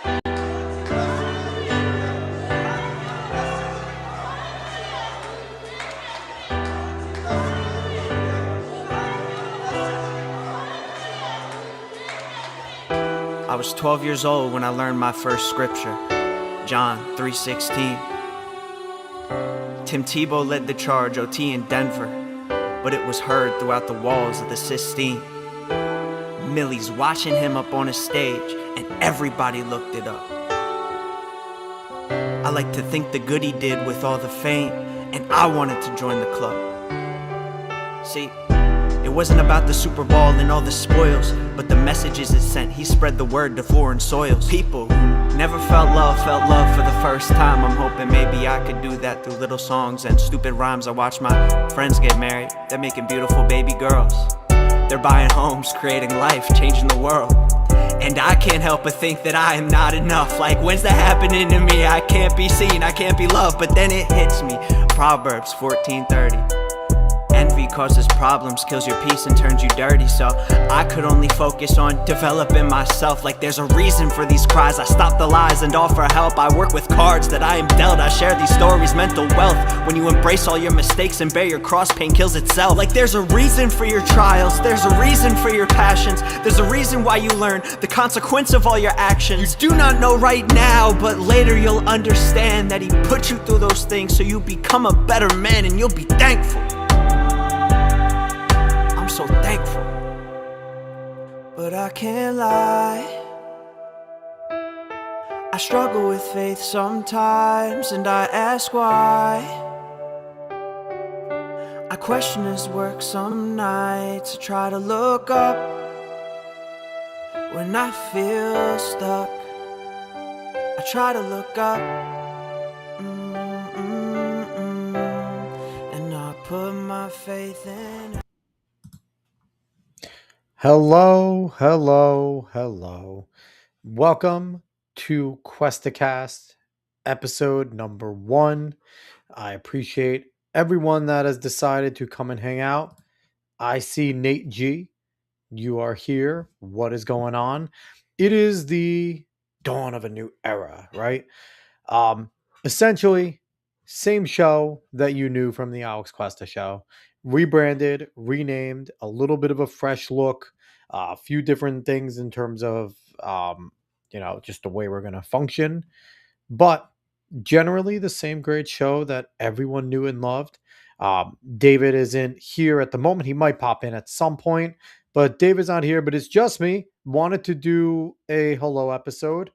I was 12 years old when I learned my first scripture, John 3:16. Tim Tebow led the charge, OT in Denver, but it was heard throughout the walls of the Sistine. Millie's watching him up on a stage, and everybody looked it up. I like to think the good he did with all the fame, and I wanted to join the club. See, it wasn't about the Super Bowl and all the spoils, but the messages it sent. He spread the word to foreign soils. People who never felt love for the first time. I'm hoping maybe I could do that through little songs and stupid rhymes. I watch my friends get married. They're making beautiful baby girls. They're buying homes, creating life, changing the world. And I can't help but think that I am not enough. Like, when's that happening to me? I can't be seen, I can't be loved. But then it hits me. Proverbs 14:30. Envy causes problems, kills your peace and turns you dirty. So I could only focus on developing myself. Like there's a reason for these cries. I stop the lies and offer help. I work with cards that I am dealt. I share these stories, mental wealth. When you embrace all your mistakes and bear your cross, pain kills itself. Like there's a reason for your trials. There's a reason for your passions. There's a reason why you learn the consequence of all your actions. You do not know right now, but later you'll understand that he put you through those things so you become a better man, and you'll be thankful. I'm so thankful, but I can't lie. I struggle with faith sometimes, and I ask why. I question his work some nights. I try to look up when I feel stuck. I try to look up, and I put my faith in it. Hello. Welcome to Cuestacast, episode number 1. I appreciate everyone that has decided to come and hang out. I see Nate G. You are here. What is going on? It is the dawn of a new era, right? Essentially, same show that you knew from the Alex Cuesta show. Rebranded, renamed, a little bit of a fresh look, a few different things in terms of, just the way we're going to function. But generally the same great show that everyone knew and loved. David isn't here at the moment. He might pop in at some point, but David's not here, but it's just me. Wanted to do a hello episode,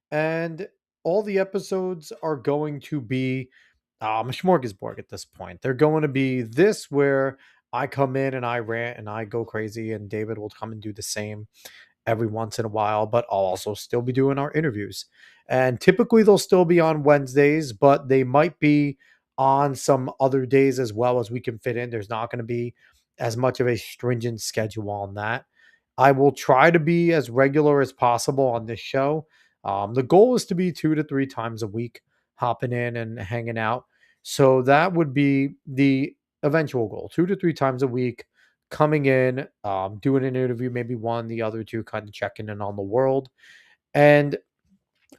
and all the episodes are going to be a smorgasbord at this point. They're going to be this, where I come in and I rant and I go crazy, and David will come and do the same every once in a while, but I'll also still be doing our interviews. And typically they'll still be on Wednesdays, but they might be on some other days as well as we can fit in. There's not going to be as much of a stringent schedule on that. I will try to be as regular as possible on this show. The goal is to be 2 to 3 times a week, hopping in and hanging out. So that would be the eventual goal, 2 to 3 times a week, coming in, doing an interview, maybe one, the other 2 kind of checking in on the world. And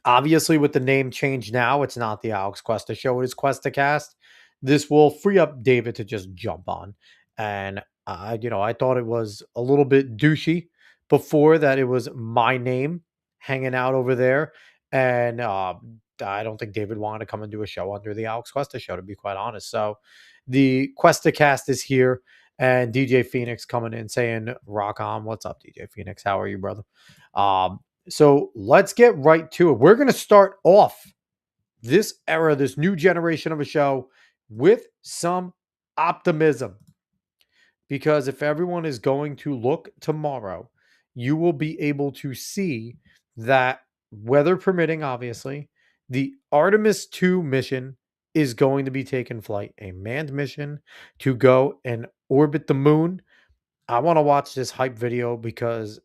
obviously with the name change now, it's not the Alex Cuesta show, it is Cuestacast. This will free up David to just jump on. And I thought it was a little bit douchey before that it was my name hanging out over there. And I don't think David wanted to come and do a show under the Alex Cuesta show, to be quite honest. So the Cuestacast is here, and DJ Phoenix coming in saying, rock on. What's up, DJ Phoenix? How are you, brother? So let's get right to it. We're going to start off this era, this new generation of a show, with some optimism. Because if everyone is going to look tomorrow, you will be able to see that, weather permitting, obviously, the Artemis 2 mission is going to be taking flight. A manned mission to go and orbit the moon. I want to watch this hype video because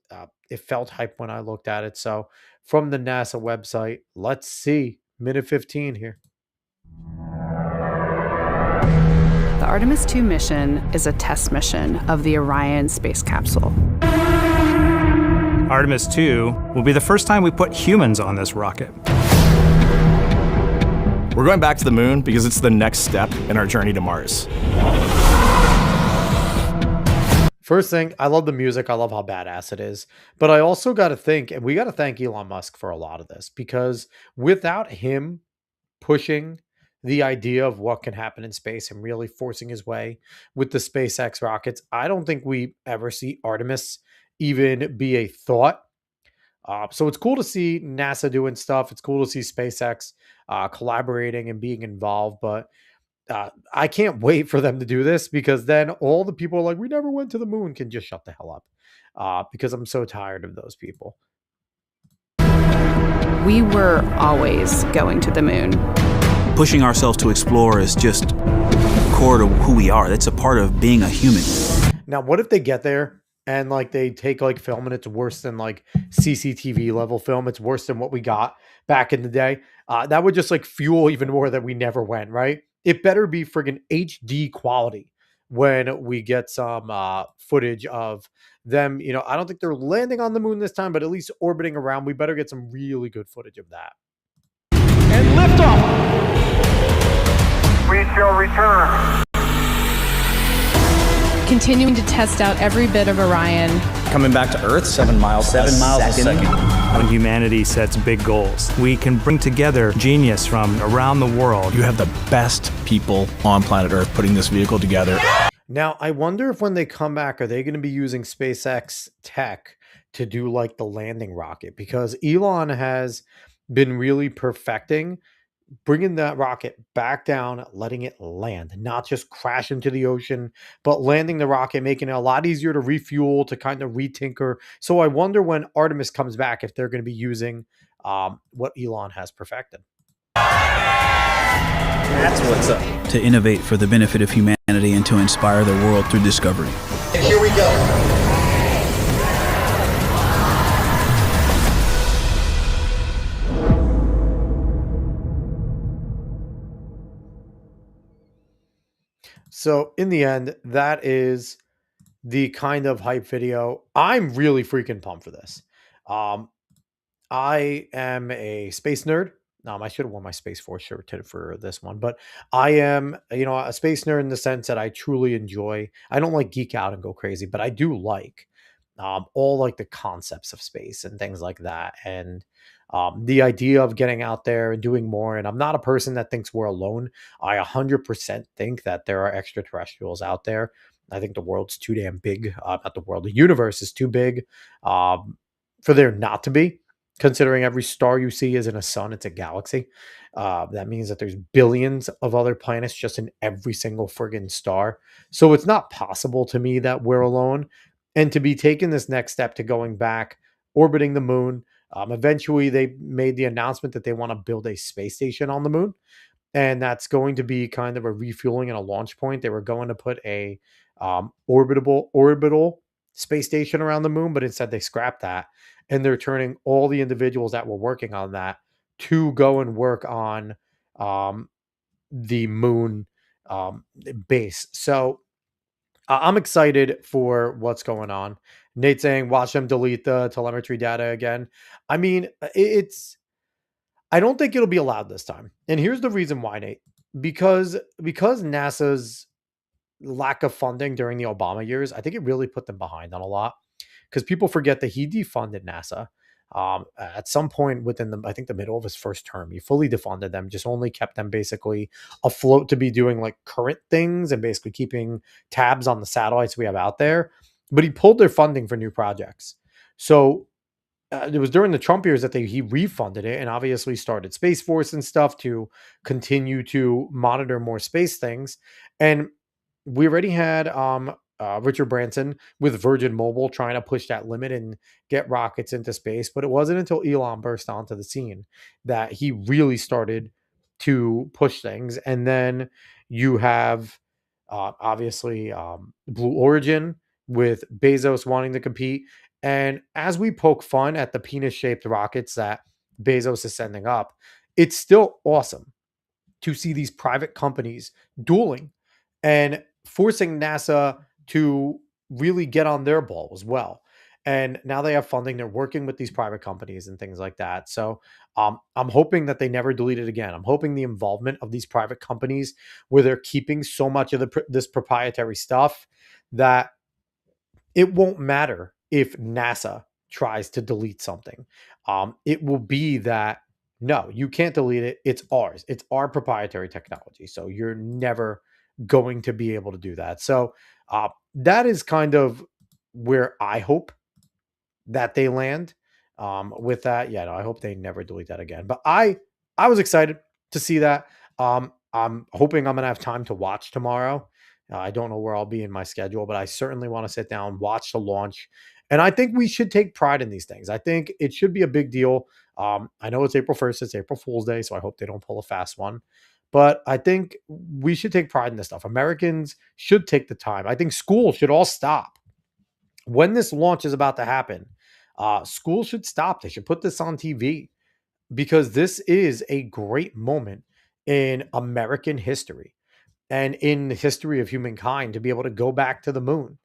it felt hype when I looked at it. So from the NASA website, let's see. Minute 15 here. The Artemis 2 mission is a test mission of the Orion space capsule. Artemis 2 will be the first time we put humans on this rocket. We're going back to the moon because it's the next step in our journey to Mars. First thing, I love the music. I love how badass it is. But I also got to think, and we got to thank Elon Musk for a lot of this, because without him pushing the idea of what can happen in space and really forcing his way with the SpaceX rockets, I don't think we ever see Artemis even be a thought. So it's cool to see NASA doing stuff. It's cool to see SpaceX collaborating and being involved. But I can't wait for them to do this, because then all the people are like, we never went to the moon, can just shut the hell up. Because I'm so tired of those people. We were always going to the moon. Pushing ourselves to explore is just core to who we are. That's a part of being a human. Now, what if they get there and like they take like film and it's worse than like CCTV level film? It's worse than what we got back in the day. That would just like fuel even more that we never went, right? It better be friggin' HD quality when we get some footage of them. You know, I don't think they're landing on the moon this time, but at least orbiting around. We better get some really good footage of that. And liftoff. We shall return. Continuing to test out every bit of Orion. Coming back to Earth, 7 miles a second. When humanity sets big goals, we can bring together genius from around the world. You have the best people on planet Earth putting this vehicle together. Now, I wonder if when they come back, are they going to be using SpaceX tech to do like the landing rocket? Because Elon has been really perfecting bringing that rocket back down, letting it land, not just crash into the ocean, but landing the rocket, making it a lot easier to refuel, to kind of retinker. So I wonder when Artemis comes back, if they're going to be using what Elon has perfected. That's what's up. To innovate for the benefit of humanity and to inspire the world through discovery. And here we go. So in the end, that is the kind of hype video. I'm really freaking pumped for this. I am a space nerd. I should have worn my Space Force shirt for this one, but I am, a space nerd in the sense that I truly enjoy. I don't like geek out and go crazy, but I do like all like the concepts of space and things like that, and the idea of getting out there and doing more. And I'm not a person that thinks we're alone. I 100% think that there are extraterrestrials out there. I think the world's too damn big. Not the world, the universe is too big for there not to be. Considering every star you see isn't a sun, it's a galaxy. That means that there's billions of other planets just in every single friggin' star. So it's not possible to me that we're alone. And to be taking this next step to going back, orbiting the moon. Eventually, they made the announcement that they want to build a space station on the moon. And that's going to be kind of a refueling and a launch point. They were going to put a orbital space station around the moon, but instead they scrapped that. And they're turning all the individuals that were working on that to go and work on the moon base. So I'm excited for what's going on. Nate saying, watch them delete the telemetry data again. I mean, I don't think it'll be allowed this time. And here's the reason why, Nate. Because NASA's lack of funding during the Obama years, I think it really put them behind on a lot. Because people forget that he defunded NASA at some point within I think the middle of his first term. He fully defunded them, just only kept them basically afloat to be doing like current things and basically keeping tabs on the satellites we have out there. But he pulled their funding for new projects. So it was during the Trump years that he refunded it and obviously started Space Force and stuff to continue to monitor more space things. And we already had Richard Branson with Virgin Mobile trying to push that limit and get rockets into space. But it wasn't until Elon burst onto the scene that he really started to push things. And then you have obviously Blue Origin with Bezos wanting to compete. And as we poke fun at the penis-shaped rockets that Bezos is sending up, it's still awesome to see these private companies dueling and forcing NASA to really get on their ball as well. And now they have funding. They're working with these private companies and things like that. So I'm hoping that they never delete it again. I'm hoping the involvement of these private companies, where they're keeping so much of this proprietary stuff, that it won't matter if NASA tries to delete something. It will be that, no, you can't delete it. It's ours. It's our proprietary technology. So you're never going to be able to do that. So that is kind of where I hope that they land with that. Yeah, no, I hope they never delete that again. But I was excited to see that. I'm hoping I'm gonna have time to watch tomorrow. I don't know where I'll be in my schedule, but I certainly want to sit down, watch the launch. And I think we should take pride in these things. I think it should be a big deal. I know it's April 1st, it's April Fool's Day, so I hope they don't pull a fast one. But I think we should take pride in this stuff. Americans should take the time. I think schools should all stop when this launch is about to happen. Schools should stop. They should put this on TV, because this is a great moment in American history and in the history of humankind to be able to go back to the moon.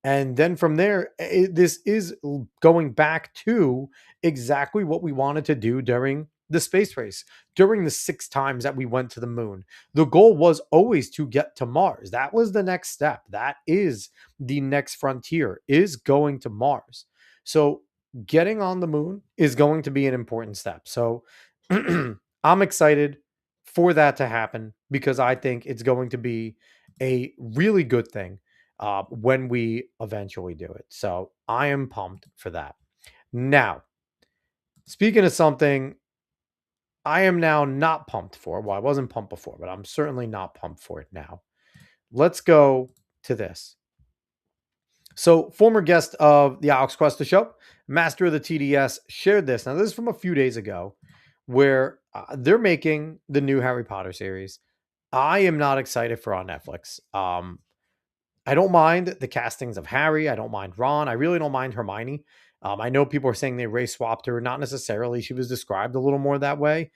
And then from there, this is going back to exactly what we wanted to do during the space race, during the 6 times that we went to the moon. The goal was always to get to Mars. That was the next step. That is the next frontier, is going to Mars. So getting on the moon is going to be an important step. So I'm excited for that to happen, because I think it's going to be a really good thing when we eventually do it. So I am pumped for that. Now, speaking of something I am now not pumped for, well, I wasn't pumped before, but I'm certainly not pumped for it now. Let's go to this. So, former guest of the Alex Cuesta show, master of the TDS, shared this. Now, this is from a few days ago, where they're making the new Harry Potter series. I am not excited for on Netflix. I don't mind the castings of Harry. I don't mind Ron. I really don't mind Hermione. I know people are saying they race swapped her. Not necessarily. She was described a little more that way.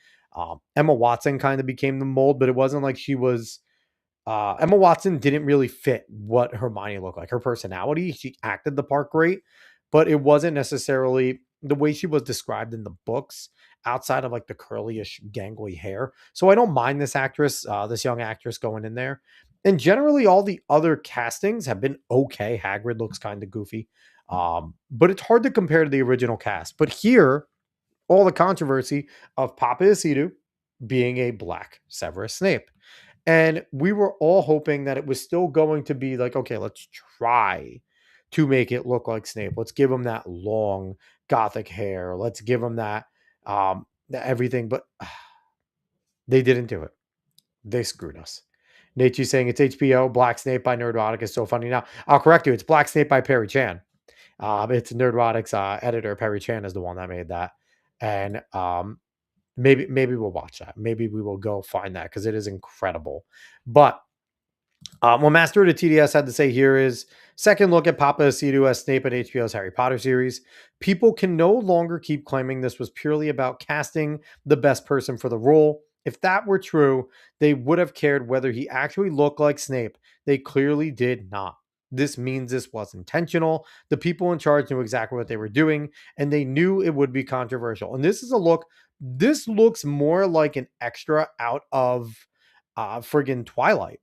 Emma Watson kind of became the mold, but it wasn't like she was. Emma Watson didn't really fit what Hermione looked like. Her personality, she acted the part great, but it wasn't necessarily the way she was described in the books, outside of like the curlyish, gangly hair. So I don't mind this actress, this young actress going in there. And generally, all the other castings have been okay. Hagrid looks kind of goofy, but it's hard to compare to the original cast. But here, all the controversy of Papa Isidu being a black Severus Snape. And we were all hoping that it was still going to be like, okay, let's try to make it look like Snape. Let's give him that long gothic hair. Let's give him that everything. But they didn't do it. They screwed us. Nate's saying it's HBO. Black Snape by Nerdrotic is so funny. Now, I'll correct you. It's Black Snape by Perry Chan. It's Nerdrotic's editor. Perry Chan is the one that made that. And maybe we'll watch that. Maybe we will go find that, because it is incredible. But what Master of the TDS had to say here is, second look at Papa Isidu as Snape at HBO's Harry Potter series. People can no longer keep claiming this was purely about casting the best person for the role. If that were true, they would have cared whether he actually looked like Snape. They clearly did not. This means this was intentional. The people in charge knew exactly what they were doing, and they knew it would be controversial. And this is a look, this looks more like an extra out of friggin' Twilight.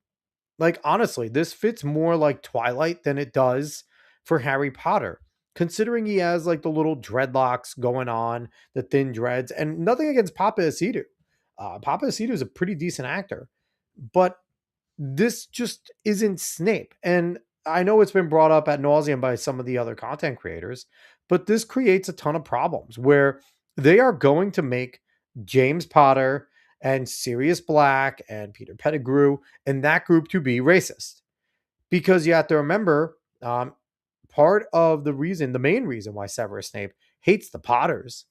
Like, honestly, this fits more like Twilight than it does for Harry Potter, considering he has like the little dreadlocks going on, the thin dreads, and nothing against Papa Isidu. Papa Isidu is a pretty decent actor, but this just isn't Snape. And I know it's been brought up ad nauseum by some of the other content creators, but this creates a ton of problems where they are going to make James Potter and Sirius Black and Peter Pettigrew and that group to be racist. Because you have to remember, part of the reason, the main reason why Severus Snape hates the Potters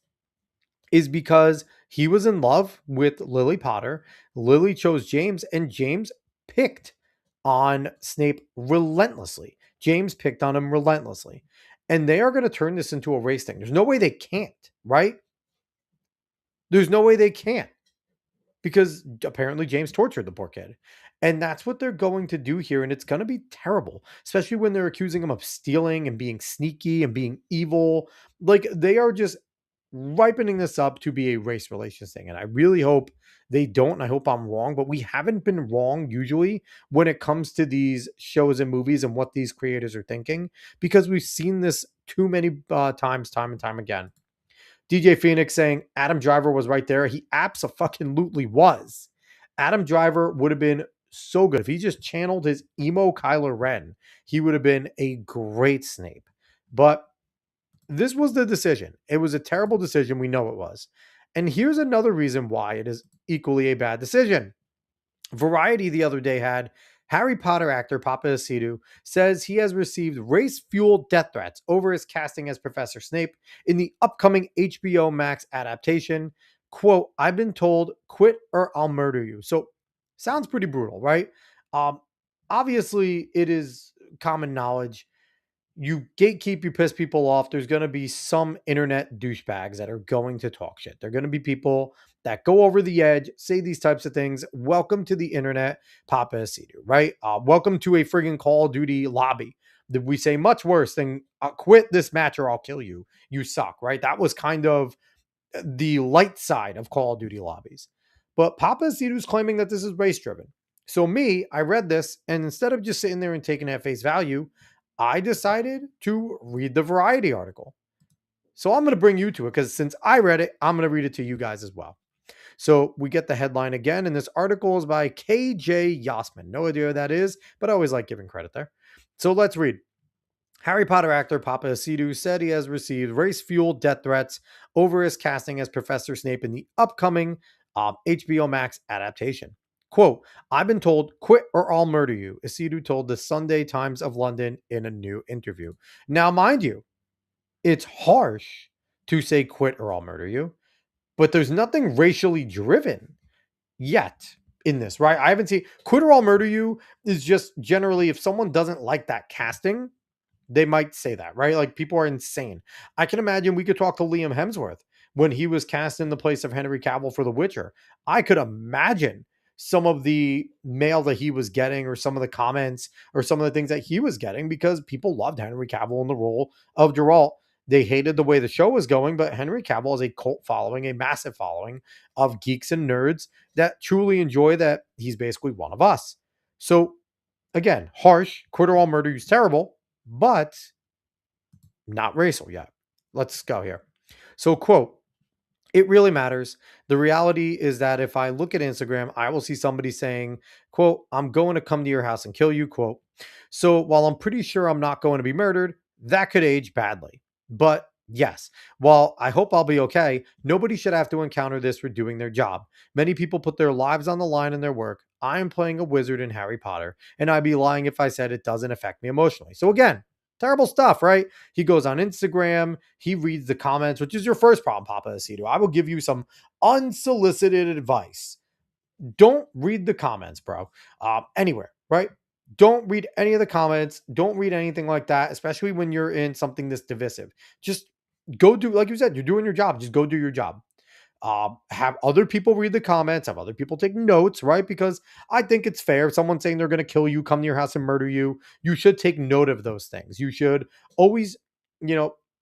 is because he was in love with Lily Potter. Lily chose James, and James picked on Snape relentlessly. James picked on him relentlessly. And they are going to turn this into a race thing. There's no way they can't, right? There's no way they can't, because apparently James tortured the poor kid. And that's what they're going to do here. And it's going to be terrible, especially when they're accusing him of stealing and being sneaky and being evil. Like they are just ripening this up to be a race relations thing. And I really hope they don't. And I hope I'm wrong, but we haven't been wrong usually when it comes to these shows and movies and what these creators are thinking, because we've seen this too many times, time and time again. DJ Phoenix saying Adam Driver was right there. He abso-fucking-lutely was. Adam Driver would have been so good. If he just channeled his emo Kylo Ren, he would have been a great Snape. But this was the decision. It was a terrible decision. We know it was. And here's another reason why it is equally a bad decision. Variety the other day had Harry Potter actor Papa Asidu says he has received race-fueled death threats over his casting as Professor Snape in the upcoming HBO Max adaptation. Quote, I've been told, quit or I'll murder you. So sounds pretty brutal, right? Obviously, it is common knowledge. You gatekeep, you piss people off. There's going to be some internet douchebags that are going to talk shit. They're going to be people that go over the edge, say these types of things. Welcome to the internet, Papa Asidu, right? Welcome to a friggin' Call of Duty lobby. That we say much worse than quit this match or I'll kill you. You suck, right? That was kind of the light side of Call of Duty lobbies. But Papa Asidu's claiming that this is race driven. So I read this, and instead of just sitting there and taking it at face value, I decided to read the Variety article. So I'm going to bring you to it because since I read it, I'm going to read it to you guys as well. So we get the headline again, and this article is by KJ Yasmin. No idea who that is, but I always like giving credit there. So let's read. Harry Potter actor Papa Asidu said he has received race-fueled death threats over his casting as Professor Snape in the upcoming HBO Max adaptation. Quote, I've been told, quit or I'll murder you, Asidu told the Sunday Times of London in a new interview. Now, mind you, it's harsh to say quit or I'll murder you, but there's nothing racially driven yet in this, right? I haven't seen quit or I'll murder you is just generally if someone doesn't like that casting, they might say that, right? Like people are insane. I can imagine we could talk to Liam Hemsworth when he was cast in the place of Henry Cavill for The Witcher. I could imagine some of the mail that he was getting or some of the comments or some of the things that he was getting because people loved Henry Cavill in the role of Geralt. They hated the way the show was going, but Henry Cavill has a cult following, a massive following of geeks and nerds that truly enjoy that he's basically one of us. So again, harsh, quit or I'll murder you is terrible, but not racial yet. Let's go here. So, quote, it really matters. The reality is that if I look at Instagram, I will see somebody saying, quote, I'm going to come to your house and kill you, quote. So while I'm pretty sure I'm not going to be murdered, that could age badly. But yes, while I hope I'll be okay, nobody should have to encounter this for doing their job. Many people put their lives on the line in their work. I am playing a wizard in Harry Potter, and I'd be lying if I said it doesn't affect me emotionally. So again, terrible stuff, right? He goes on Instagram, he reads the comments, which is your first problem, Papa Asidu. I will give you some unsolicited advice. Don't read the comments, bro. Anywhere, right? Don't read any of the comments. Don't read anything like that, especially when you're in something this divisive. Just go do, like you said, you're doing your job. Just go do your job. Have other people read the comments, have other people take notes, right? Because I think it's fair. If someone's saying they're going to kill you, come to your house and murder you, you should take note of those things. You should always,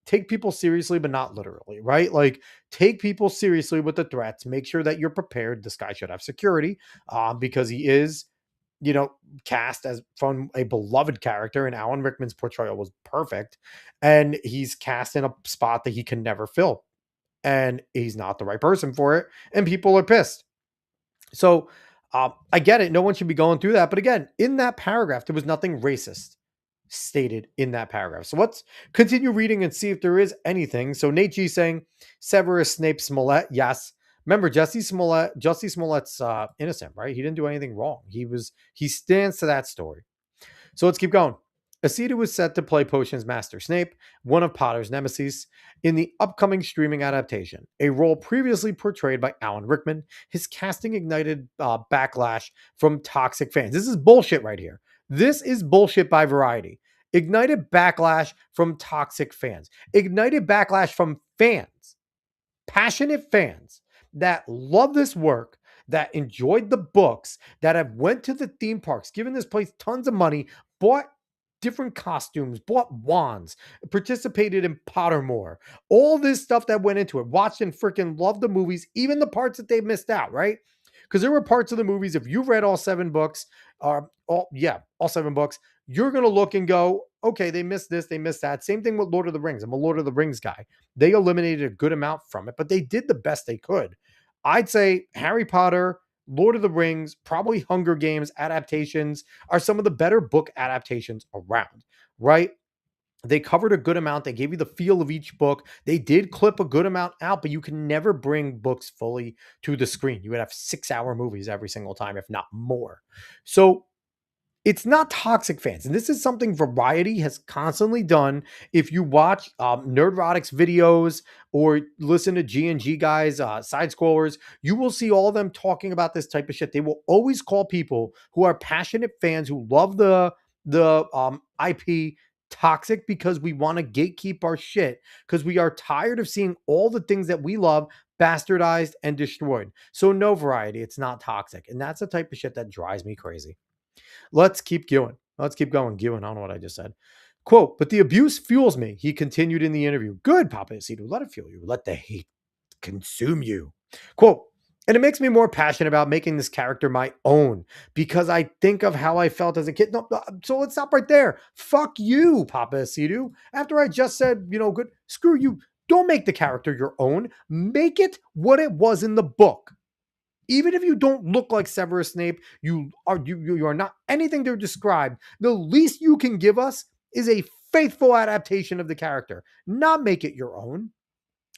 take people seriously, but not literally, right? Like take people seriously with the threats. Make sure that you're prepared. This guy should have security because he is, cast as from a beloved character, and Alan Rickman's portrayal was perfect. And he's cast in a spot that he can never fill. And he's not the right person for it. And people are pissed. So I get it. No one should be going through that. But again, in that paragraph, there was nothing racist stated in that paragraph. So let's continue reading and see if there is anything. So Nate G saying Severus Snape Smollett. Yes. Remember, Jussie Smollett's innocent, right? He didn't do anything wrong. He stands to that story. So let's keep going. Asidu was set to play Potion's Master Snape, one of Potter's nemesis, in the upcoming streaming adaptation, a role previously portrayed by Alan Rickman. His casting ignited backlash from toxic fans. This is bullshit right here. This is bullshit by Variety. Ignited backlash from toxic fans. Ignited backlash from fans, passionate fans that love this work, that enjoyed the books, that have went to the theme parks, given this place tons of money, bought different costumes, bought wands, participated in Pottermore, all this stuff that went into it, watched and freaking loved the movies, even the parts that they missed out, right? Because there were parts of the movies, if you've read all 7 books, all 7 books, you're going to look and go, okay, they missed this, they missed that. Same thing with Lord of the Rings. I'm a Lord of the Rings guy. They eliminated a good amount from it, but they did the best they could. I'd say Harry Potter, Lord of the Rings, probably Hunger Games adaptations are some of the better book adaptations around, right? They covered a good amount. They gave you the feel of each book. They did clip a good amount out, but you can never bring books fully to the screen. You would have 6-hour movies every single time, if not more. So it's not toxic, fans. And this is something Variety has constantly done. If you watch Nerdrotics videos or listen to G&G guys, side scrollers, you will see all of them talking about this type of shit. They will always call people who are passionate fans who love the IP toxic because we want to gatekeep our shit because we are tired of seeing all the things that we love bastardized and destroyed. So no, Variety, it's not toxic. And that's the type of shit that drives me crazy. Let's keep going. Let's keep going. Giving, I don't know what I just said. Quote, but the abuse fuels me. He continued in the interview. Good, Papa Aceto. Let it fuel you. Let the hate consume you. Quote, and it makes me more passionate about making this character my own because I think of how I felt as a kid. No, so let's stop right there. Fuck you, Papa Aceto. After I just said, good, screw you. Don't make the character your own. Make it what it was in the book. Even if you don't look like Severus Snape, you are not anything to describe. The least you can give us is a faithful adaptation of the character, not make it your own.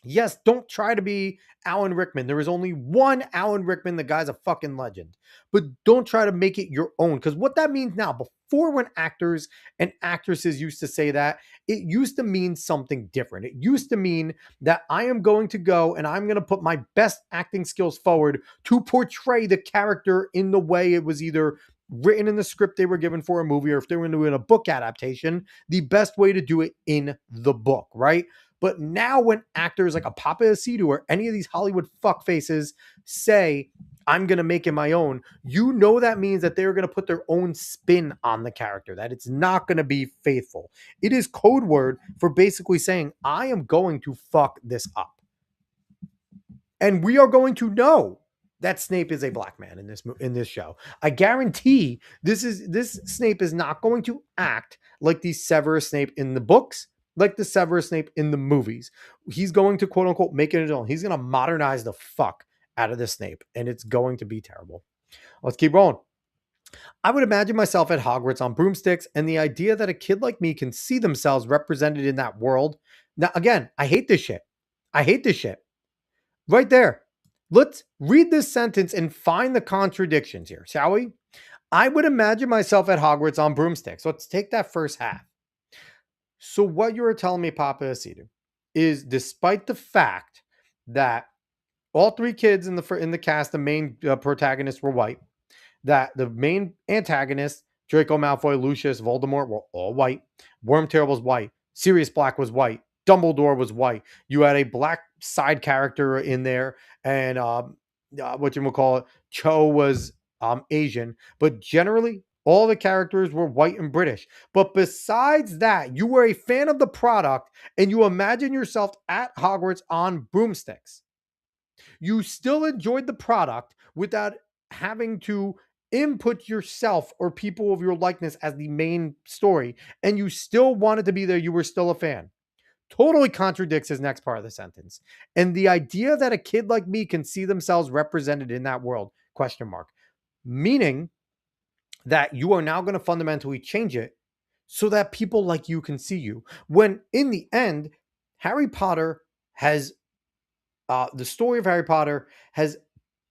Yes, don't try to be Alan Rickman. There is only one Alan Rickman. The guy's a fucking legend. But don't try to make it your own. Because what that means now, before when actors and actresses used to say that, it used to mean something different. It used to mean that I am going to go and I'm going to put my best acting skills forward to portray the character in the way it was either written in the script they were given for a movie, or if they were doing a book adaptation, the best way to do it in the book, right? But now when actors like a Papa Aceto or any of these Hollywood fuckfaces say, I'm going to make it my own, you know that means that they're going to put their own spin on the character, that it's not going to be faithful. It is code word for basically saying, I am going to fuck this up. And we are going to know that Snape is a black man in this show. I guarantee this Snape is not going to act like the Severus Snape in the books, like the Severus Snape in the movies. He's going to quote unquote make it his own. He's going to modernize the fuck out of the Snape, and it's going to be terrible. Let's keep rolling. I would imagine myself at Hogwarts on broomsticks, and the idea that a kid like me can see themselves represented in that world. Now, again, I hate this shit. I hate this shit. Right there. Let's read this sentence and find the contradictions here, shall we? I would imagine myself at Hogwarts on broomsticks. Let's take that first half. So what you were telling me, Papa Aceto, is despite the fact that all 3 kids in the cast, the main protagonists were white, that the main antagonists, Draco Malfoy, Lucius, Voldemort, were all white. Wormtail was white. Sirius Black was white. Dumbledore was white. You had a black side character in there, and Cho was Asian. But generally, all the characters were white and British. But besides that, you were a fan of the product, and you imagine yourself at Hogwarts on broomsticks. You still enjoyed the product without having to input yourself or people of your likeness as the main story, and you still wanted to be there. You were still a fan. Totally contradicts his next part of the sentence. And the idea that a kid like me can see themselves represented in that world, ? Meaning that you are now going to fundamentally change it so that people like you can see you. When in the end, Harry Potter has, the story of Harry Potter has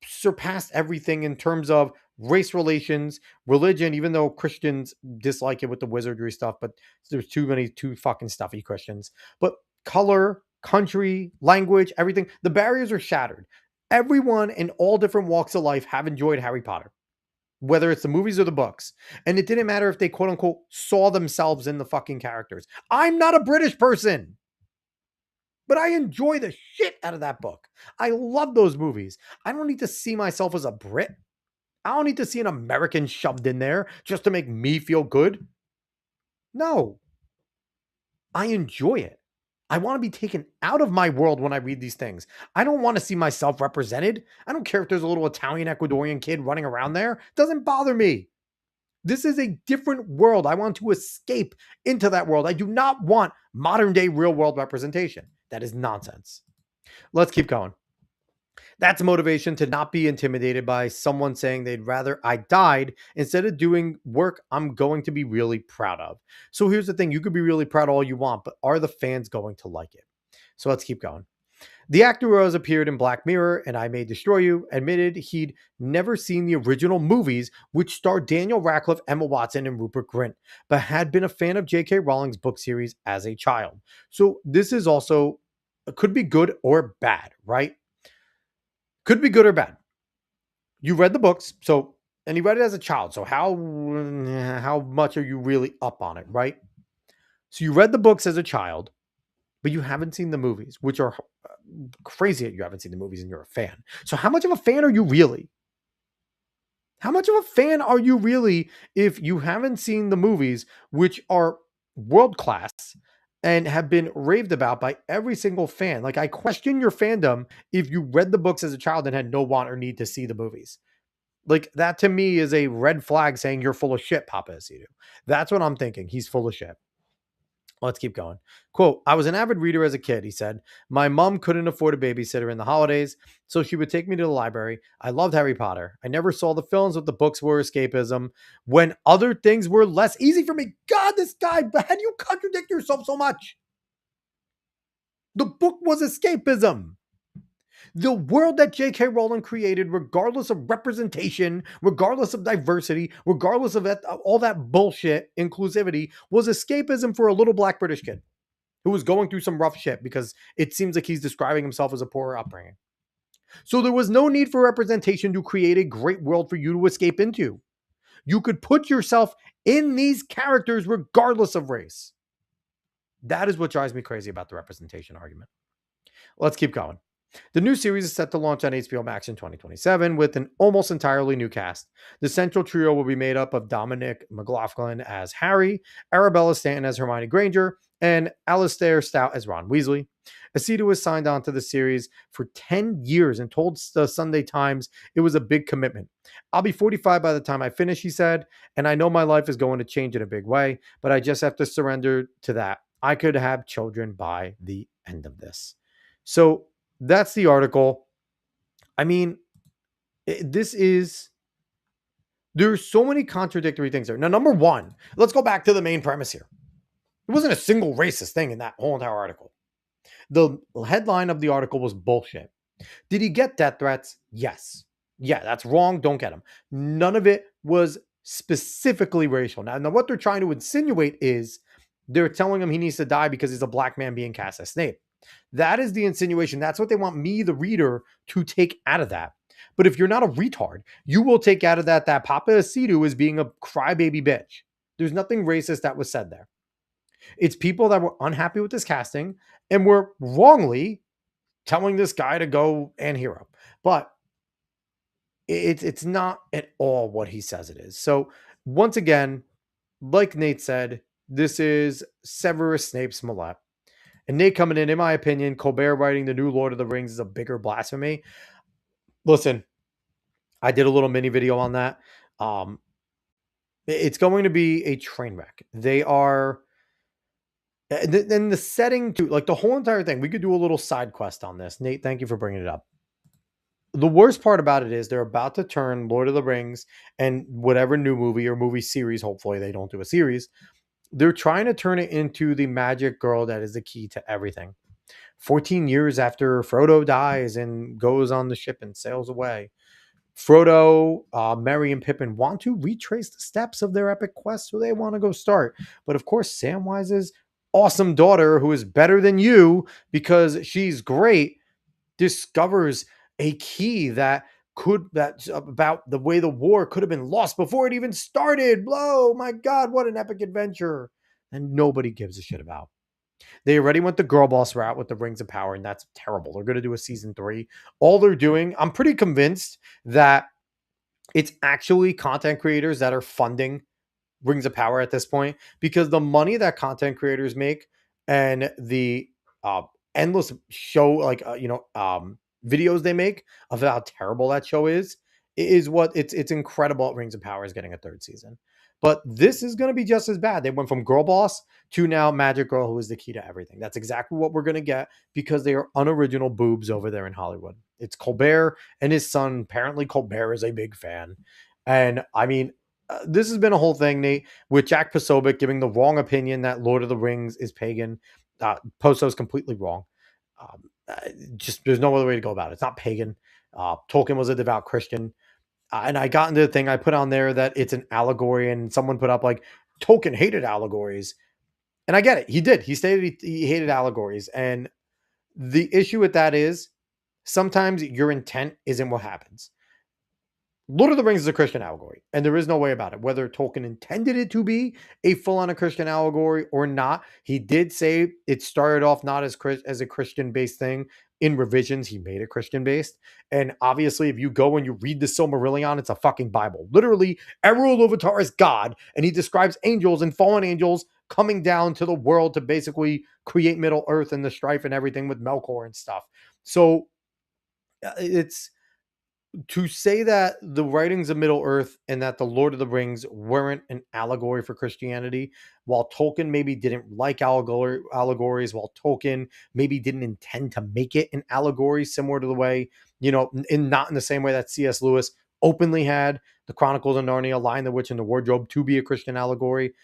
surpassed everything in terms of race relations, religion, even though Christians dislike it with the wizardry stuff, but there's too fucking stuffy Christians. But color, country, language, everything, the barriers are shattered. Everyone in all different walks of life have enjoyed Harry Potter, whether it's the movies or the books. And it didn't matter if they quote unquote saw themselves in the fucking characters. I'm not a British person. but I enjoy the shit out of that book. I love those movies. I don't need to see myself as a Brit. I don't need to see an American shoved in there just to make me feel good. No, I enjoy it. I want to be taken out of my world when I read these things. I don't want to see myself represented. I don't care if there's a little Italian Ecuadorian kid running around there. It doesn't bother me. This is a different world. I want to escape into that world. I do not want modern day real world representation. That is nonsense. Let's keep going. That's motivation to not be intimidated by someone saying they'd rather I died instead of doing work I'm going to be really proud of. So here's the thing, you could be really proud all you want, but are the fans going to like it? So let's keep going. The actor who has appeared in Black Mirror and I May Destroy You admitted he'd never seen the original movies, which starred Daniel Radcliffe, Emma Watson, and Rupert Grint, but had been a fan of J.K. Rowling's book series as a child. So this is also, could be good or bad, right? Could be good or bad. You read the books, so, and you read it as a child. So how much are you really up on it, right? So you read the books as a child, but you haven't seen the movies, which are crazy that you haven't seen the movies and you're a fan. So how much of a fan are you really? How much of a fan are you really if you haven't seen the movies, which are world class and have been raved about by every single fan? Like, I question your fandom if you read the books as a child and had no want or need to see the movies. Like, that to me is a red flag saying you're full of shit, Papa Asidu. That's what I'm thinking. He's full of shit. Let's keep going. Quote, I was an avid reader as a kid, he said. My mom couldn't afford a babysitter in the holidays, so she would take me to the library. I loved Harry Potter. I never saw the films, but the books were escapism when other things were less easy for me. God, this guy, how do you contradict yourself so much? The book was escapism. The world that J.K. Rowling created, regardless of representation, regardless of diversity, regardless of all that bullshit, inclusivity, was escapism for a little black British kid who was going through some rough shit because it seems like he's describing himself as a poor upbringing. So there was no need for representation to create a great world for you to escape into. You could put yourself in these characters regardless of race. That is what drives me crazy about the representation argument. Let's keep going. The new series is set to launch on HBO Max in 2027 with an almost entirely new cast. The central trio will be made up of Dominic McLaughlin as Harry, Arabella Stanton as Hermione Granger, and Alistair Stout as Ron Weasley. Asidu was signed on to the series for 10 years and told the Sunday Times it was a big commitment. I'll be 45 by the time I finish, he said, and I know my life is going to change in a big way, but I just have to surrender to that. I could have children by the end of this. So that's the article. I mean, there's so many contradictory things there. Now, number one, let's go back to the main premise here. There wasn't a single racist thing in that whole entire article. The headline of the article was bullshit. Did he get death threats? Yes. Yeah, that's wrong. Don't get him. None of it was specifically racial. Now what they're trying to insinuate is they're telling him he needs to die because he's a black man being cast as Snape. That is the insinuation. That's what they want me, the reader, to take out of that. But if you're not a retard, you will take out of that Papa Asidu is being a crybaby bitch. There's nothing racist that was said there. It's people that were unhappy with this casting and were wrongly telling this guy to go and hero. But it's not at all what he says it is. So once again, like Nate said, this is Severus Snape Smollett. And Nate coming in my opinion, Colbert writing the new Lord of the Rings is a bigger blasphemy. Listen, I did a little mini video on that. It's going to be a train wreck. They are, and the setting too, like the whole entire thing, we could do a little side quest on this. Nate, thank you for bringing it up. The worst part about it is they're about to turn Lord of the Rings and whatever new movie or movie series, hopefully they don't do a series, they're trying to turn it into the magic girl that is the key to everything. 14 years after Frodo dies and goes on the ship and sails away, Frodo, Merry, and Pippin want to retrace the steps of their epic quest, so they want to go start. But of course, Samwise's awesome daughter, who is better than you because she's great, discovers a key that's about the way the war could have been lost before it even started. Oh my God, what an epic adventure. And nobody gives a shit about. They already went the girl boss route with the Rings of Power, and that's terrible. They're going to do a season 3. All they're doing, I'm pretty convinced that it's actually content creators that are funding Rings of Power at this point, because the money that content creators make and the uh, endless show, like videos they make of how terrible that show is what it's incredible. That Rings of Power is getting a 3rd season, but this is going to be just as bad. They went from Girl Boss to now Magic Girl, who is the key to everything. That's exactly what we're going to get, because they are unoriginal boobs over there in Hollywood. It's Colbert and his son. Apparently, Colbert is a big fan, and I mean, this has been a whole thing, Nate, with Jack Posobiec giving the wrong opinion that Lord of the Rings is pagan. Poso's completely wrong. Just there's no other way to go about it. It's not pagan. Tolkien was a devout Christian. And I got into the thing I put on there that it's an allegory, and someone put up like Tolkien hated allegories. And I get it. He did. He stated he hated allegories. And the issue with that is sometimes your intent isn't what happens. Lord of the Rings is a Christian allegory, and there is no way about it. Whether Tolkien intended it to be a full-on a Christian allegory or not, he did say it started off not as a Christian-based thing. In revisions, he made it Christian-based. And obviously, if you go and you read the Silmarillion, it's a fucking Bible. Literally, Eru Iluvatar is God, and he describes angels and fallen angels coming down to the world to basically create Middle Earth and the strife and everything with Melkor and stuff. So it's to say that the writings of Middle Earth and that the Lord of the Rings weren't an allegory for Christianity, while Tolkien maybe didn't like allegories, while Tolkien maybe didn't intend to make it an allegory, similar to the way, not in the same way that C.S. Lewis openly had the Chronicles of Narnia, Lion, the Witch, and the Wardrobe to be a Christian allegory.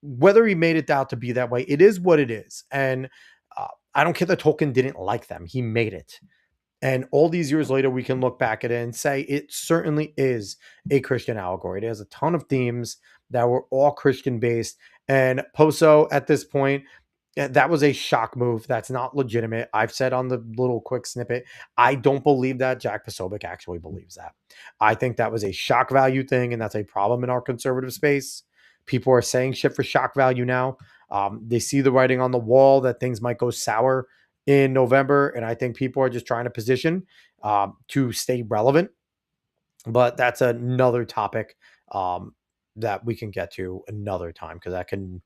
Whether he made it out to be that way, it is what it is. And I don't care that Tolkien didn't like them. He made it. And all these years later, we can look back at it and say it certainly is a Christian allegory. It has a ton of themes that were all Christian based. And Poso, at this point, that was a shock move. That's not legitimate. I've said on the little quick snippet, I don't believe that Jack Posobiec actually believes that. I think that was a shock value thing, and that's a problem in our conservative space. People are saying shit for shock value now. They see the writing on the wall that things might go sour in November, and I think people are just trying to position to stay relevant. But that's another topic that we can get to another time, because I can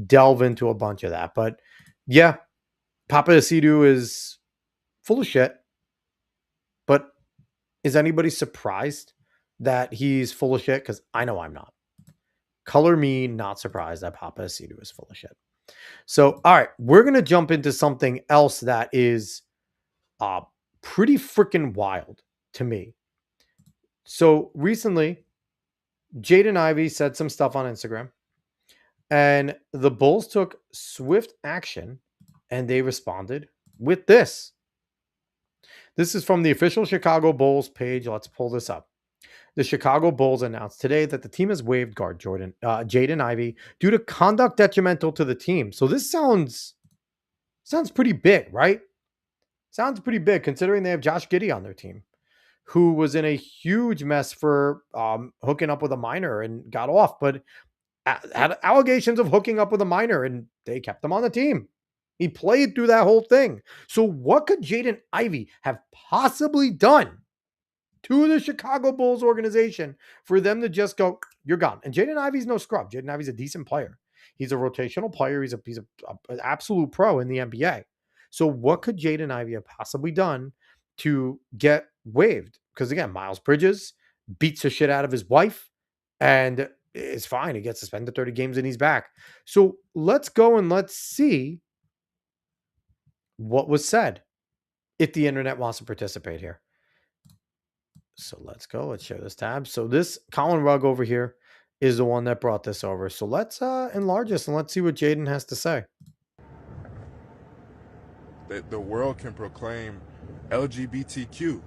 delve into a bunch of that. But yeah, Papadosidou is full of shit. But is anybody surprised that he's full of shit? Because I know I'm not. Color me not surprised that Papadosidou is full of shit. So, all right, we're going to jump into something else that is pretty freaking wild to me. So recently, Jaden Ivey said some stuff on Instagram, and the Bulls took swift action, and they responded with this. This is from the official Chicago Bulls page. Let's pull this up. The Chicago Bulls announced today that the team has waived guard Jaden Ivey due to conduct detrimental to the team. So this sounds pretty big, right? Sounds pretty big considering they have Josh Giddey on their team, who was in a huge mess for hooking up with a minor and got off, but had allegations of hooking up with a minor, and they kept him on the team. He played through that whole thing. So what could Jaden Ivey have possibly done to the Chicago Bulls organization for them to just go, you're gone? And Jaden Ivey's no scrub. Jaden Ivey's a decent player. He's a rotational player. He's an absolute pro in the NBA. So what could Jaden Ivey have possibly done to get waived? Because again, Miles Bridges beats the shit out of his wife, and it's fine. He gets suspended 30 games and he's back. So let's go and let's see what was said, if the internet wants to participate here. So let's go. Let's share this tab. So this Colin Rugg over here is the one that brought this over. So let's enlarge this and let's see what Jaden has to say. That the world can proclaim LGBTQ.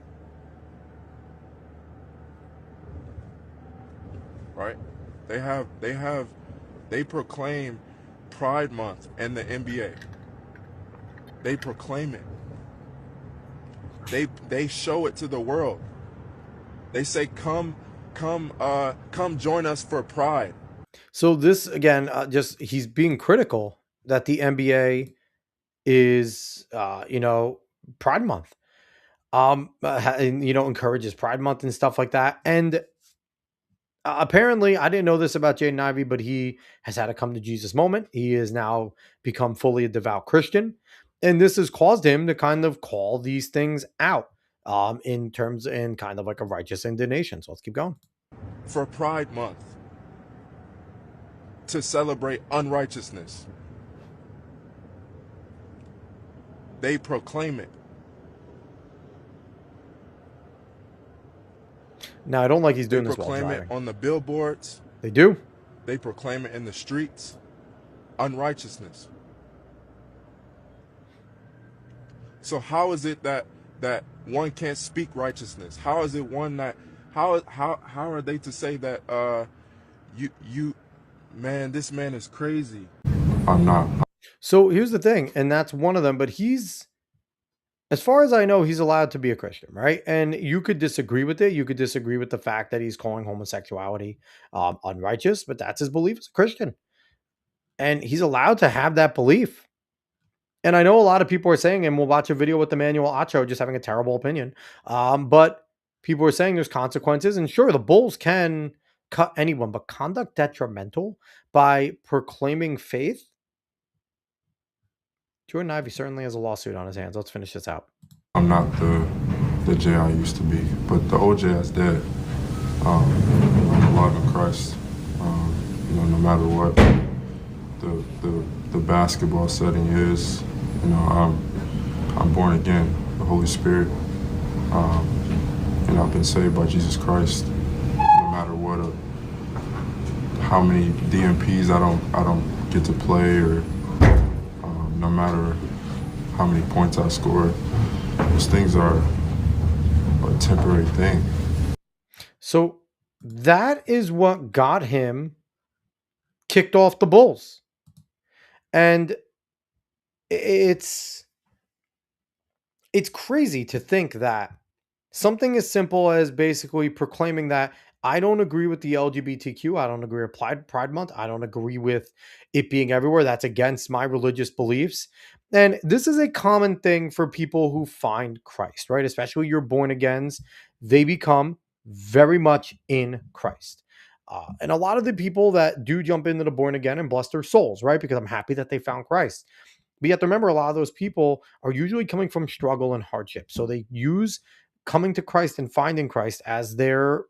Right? They proclaim Pride Month and the NBA. They proclaim it. They show it to the world. They say, come join us for Pride. So this, again, just he's being critical that the NBA is, Pride Month. And, encourages Pride Month and stuff like that. And apparently, I didn't know this about Jaden Ivey, but he has had a come to Jesus moment. He has now become fully a devout Christian, and this has caused him to kind of call these things out, in kind of like a righteous indignation. So let's keep going. For Pride Month, to celebrate unrighteousness, they proclaim it. Now, I don't like he's They doing this while proclaim it driving. on the billboards. They do. They proclaim it in the streets. Unrighteousness. So how is it that one can't speak righteousness? How is it one that how are they to say that you man, this man is crazy? I'm not. So here's the thing, and that's one of them. But he's, as far as I know, he's allowed to be a Christian, right? And you could disagree with it. You could disagree with the fact that he's calling homosexuality unrighteous, but that's his belief as a Christian. And he's allowed to have that belief. And I know a lot of people are saying, and we'll watch a video with Emmanuel Acho just having a terrible opinion. But people are saying there's consequences. And sure, the Bulls can cut anyone, but conduct detrimental by proclaiming faith. Jordan Ivey certainly has a lawsuit on his hands. Let's finish this out. I'm not the Jay I used to be, but the old Jay is dead. I'm alive in Christ. No matter what the basketball setting is, I'm born again, the Holy Spirit. I've been saved by Jesus Christ. No matter what, how many DMPs I don't get to play, or no matter how many points I score, those things are a temporary thing. So that is what got him kicked off the Bulls. And it's crazy to think that something as simple as basically proclaiming that I don't agree with the LGBTQ, I don't agree with Pride Month, I don't agree with it being everywhere, that's against my religious beliefs. And this is a common thing for people who find Christ, right? Especially your born agains, they become very much in Christ. And a lot of the people that do jump into the born again and bless their souls, right? Because I'm happy that they found Christ. But you have to remember, a lot of those people are usually coming from struggle and hardship. So they use coming to Christ and finding Christ as their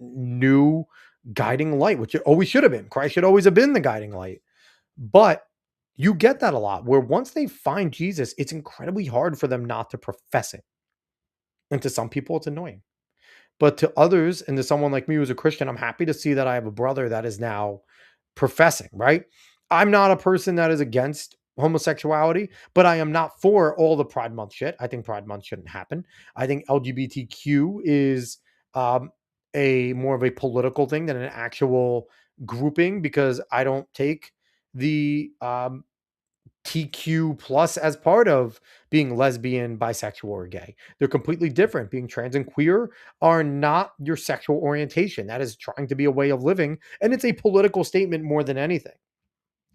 new guiding light, which it always should have been. Christ should always have been the guiding light. But you get that a lot, where once they find Jesus, it's incredibly hard for them not to profess it. And to some people, it's annoying. But to others, and to someone like me who's a Christian, I'm happy to see that I have a brother that is now professing, right? I'm not a person that is against homosexuality, but I am not for all the Pride Month shit. I think Pride Month shouldn't happen. I think LGBTQ is um, a more of a political thing than an actual grouping, because I don't take the TQ plus as part of being lesbian, bisexual, or gay. They're completely different. Being trans and queer are not your sexual orientation. That is trying to be a way of living, and it's a political statement more than anything.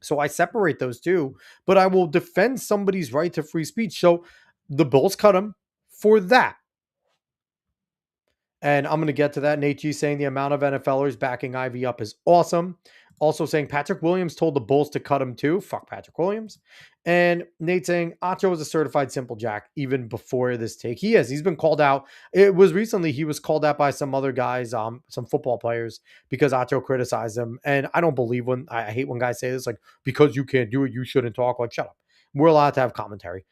So I separate those two, but I will defend somebody's right to free speech. So the Bulls cut him for that. And I'm going to get to that. Nate G saying the amount of NFLers backing Ivy up is awesome. Also saying Patrick Williams told the Bulls to cut him too. Fuck Patrick Williams. And Nate saying Acho is a certified simple jack even before this take. He is. He's been called out. It was recently he was called out by some other guys, some football players, because Acho criticized him. And I don't believe when I hate when guys say this, like, because you can't do it, you shouldn't talk. Like, shut up. We're allowed to have commentary.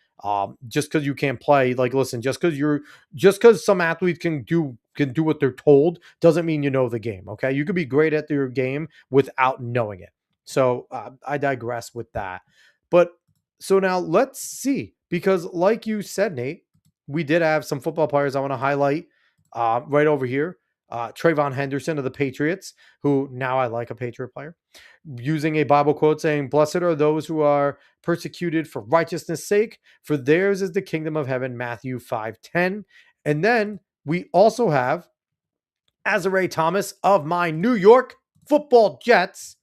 Just because you can't play, like, listen, just because some athletes can do what they're told doesn't mean you know the game. Okay, you could be great at your game without knowing it. So I digress with that. But so now let's see, because like you said, Nate, we did have some football players I want to highlight right over here. Trayvon Henderson of the Patriots, who now I like a Patriot player, using a Bible quote saying, "Blessed are those who are persecuted for righteousness' sake, for theirs is the kingdom of heaven," Matthew 5:10. And then we also have Azare Thomas of my New York Football Jets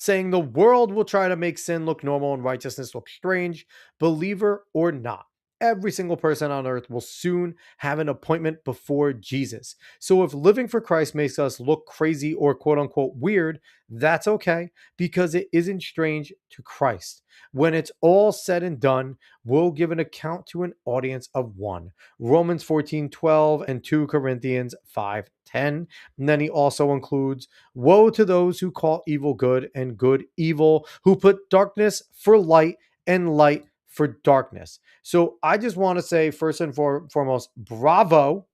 saying the world will try to make sin look normal and righteousness look strange. Believer or not, every single person on earth will soon have an appointment before Jesus. So if living for Christ makes us look crazy or quote unquote weird, that's okay, because it isn't strange to Christ. When it's all said and done, we'll give an account to an audience of one. Romans 14:12 and 2 Corinthians 5:10. And then he also includes, woe to those who call evil good and good evil, who put darkness for light and light for darkness. So I just want to say, first and foremost, bravo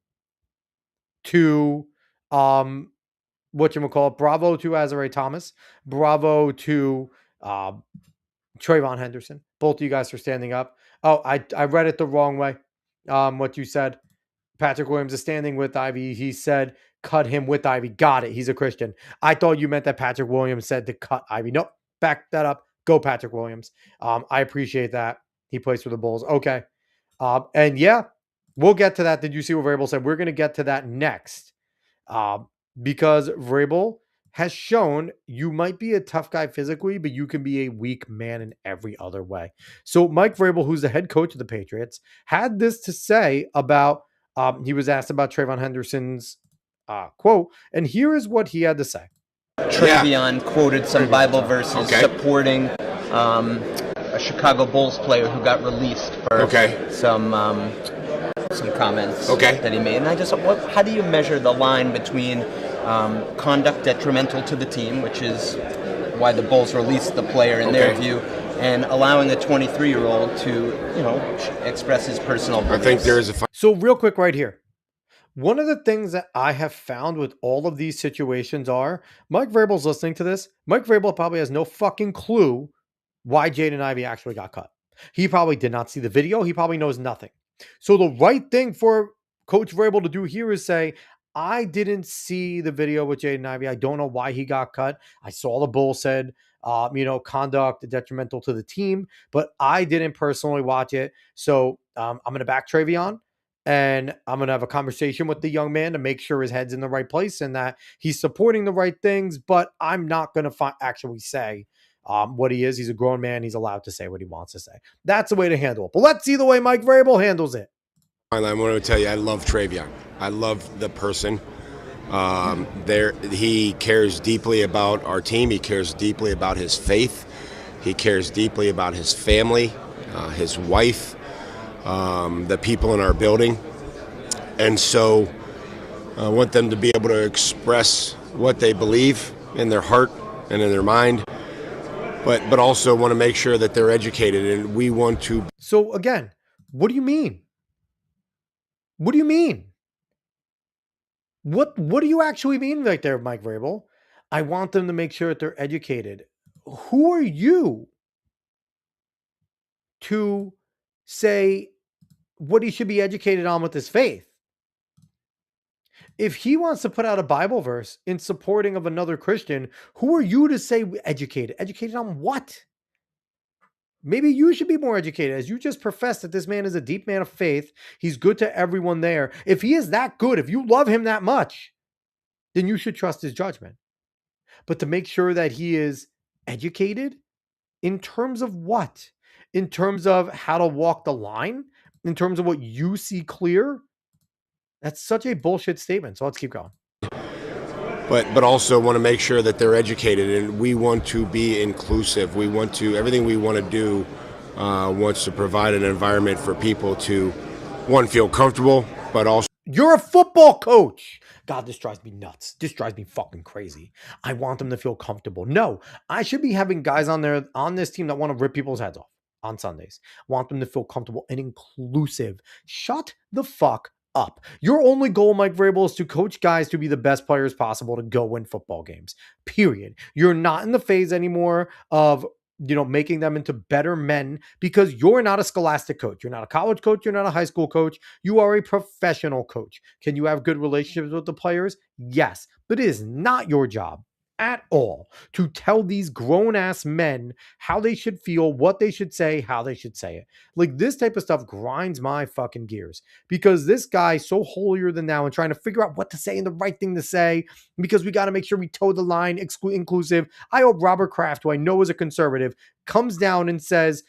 to bravo to Azare Thomas, bravo to Trayvon Henderson. Both of you guys are standing up. Oh, I read it the wrong way. What you said. Patrick Williams is standing with Ivy. He said, cut him with Ivy. Got it. He's a Christian. I thought you meant that Patrick Williams said to cut Ivy. Nope. Back that up. Go Patrick Williams. I appreciate that. He plays for the Bulls. Okay. And yeah, we'll get to that. Did you see what Vrabel said? We're going to get to that next. Because Vrabel has shown you might be a tough guy physically, but you can be a weak man in every other way. So Mike Vrabel, who's the head coach of the Patriots, had this to say about, he was asked about Trayvon Henderson's quote, and here is what he had to say. Trayvon quoted some Bible verses supporting a Chicago Bulls player who got released for some comments that he made. And I just, how do you measure the line between conduct detrimental to the team, which is why the Bulls released the player in their view, and allowing a 23-year-old to, express his personal beliefs? I think there is So real quick right here. One of the things that I have found with all of these situations are, Mike Vrabel's listening to this. Mike Vrabel probably has no fucking clue why Jaden Ivey actually got cut. He probably did not see the video. He probably knows nothing. So the right thing for Coach Vrabel to do here is say, I didn't see the video with Jaden Ivey. I don't know why he got cut. I saw the Bull said, conduct detrimental to the team, but I didn't personally watch it. So I'm going to back Trayvon, and I'm going to have a conversation with the young man to make sure his head's in the right place and that he's supporting the right things, but I'm not going to actually say what he is. He's a grown man. He's allowed to say what he wants to say. That's the way to handle it. But let's see the way Mike Vrabel handles it. I want to tell you, I love Trayvon. I love the person. He cares deeply about our team. He cares deeply about his faith. He cares deeply about his family, his wife, the people in our building. And so I want them to be able to express what they believe in their heart and in their mind, but also want to make sure that they're educated, and we want to. So again, what do you mean? What do you mean? What do you actually mean right there, Mike Vrabel? I want them to make sure that they're educated. Who are you to say what he should be educated on with his faith? If he wants to put out a Bible verse in supporting of another Christian, who are you to say educated? Educated on what? Maybe you should be more educated, as you just professed that this man is a deep man of faith. He's good to everyone there. If he is that good, if you love him that much, then you should trust his judgment. But to make sure that he is educated in terms of what? In terms of how to walk the line? In terms of what you see clear? That's such a bullshit statement. So let's keep going. But also want to make sure that they're educated, and we want to be inclusive. We want to, everything we want to do wants to provide an environment for people to, one, feel comfortable, but also. You're a football coach. God, this drives me nuts. This drives me fucking crazy. I want them to feel comfortable. No, I should be having guys on this team that want to rip people's heads off on Sundays. Want them to feel comfortable and inclusive. Shut the fuck up. Your only goal, Mike Vrabel, is to coach guys to be the best players possible to go win football games. Period. You're not in the phase anymore of making them into better men, because you're not a scholastic coach. You're not a college coach. You're not a high school coach. You are a professional coach. Can you have good relationships with the players? Yes, but it is not your job at all to tell these grown-ass men how they should feel, what they should say, how they should say it. Like, this type of stuff grinds my fucking gears, because this guy's so holier than thou and trying to figure out what to say and the right thing to say, because we got to make sure we toe the line, inclusive. I hope Robert Kraft, who I know is a conservative, comes down and says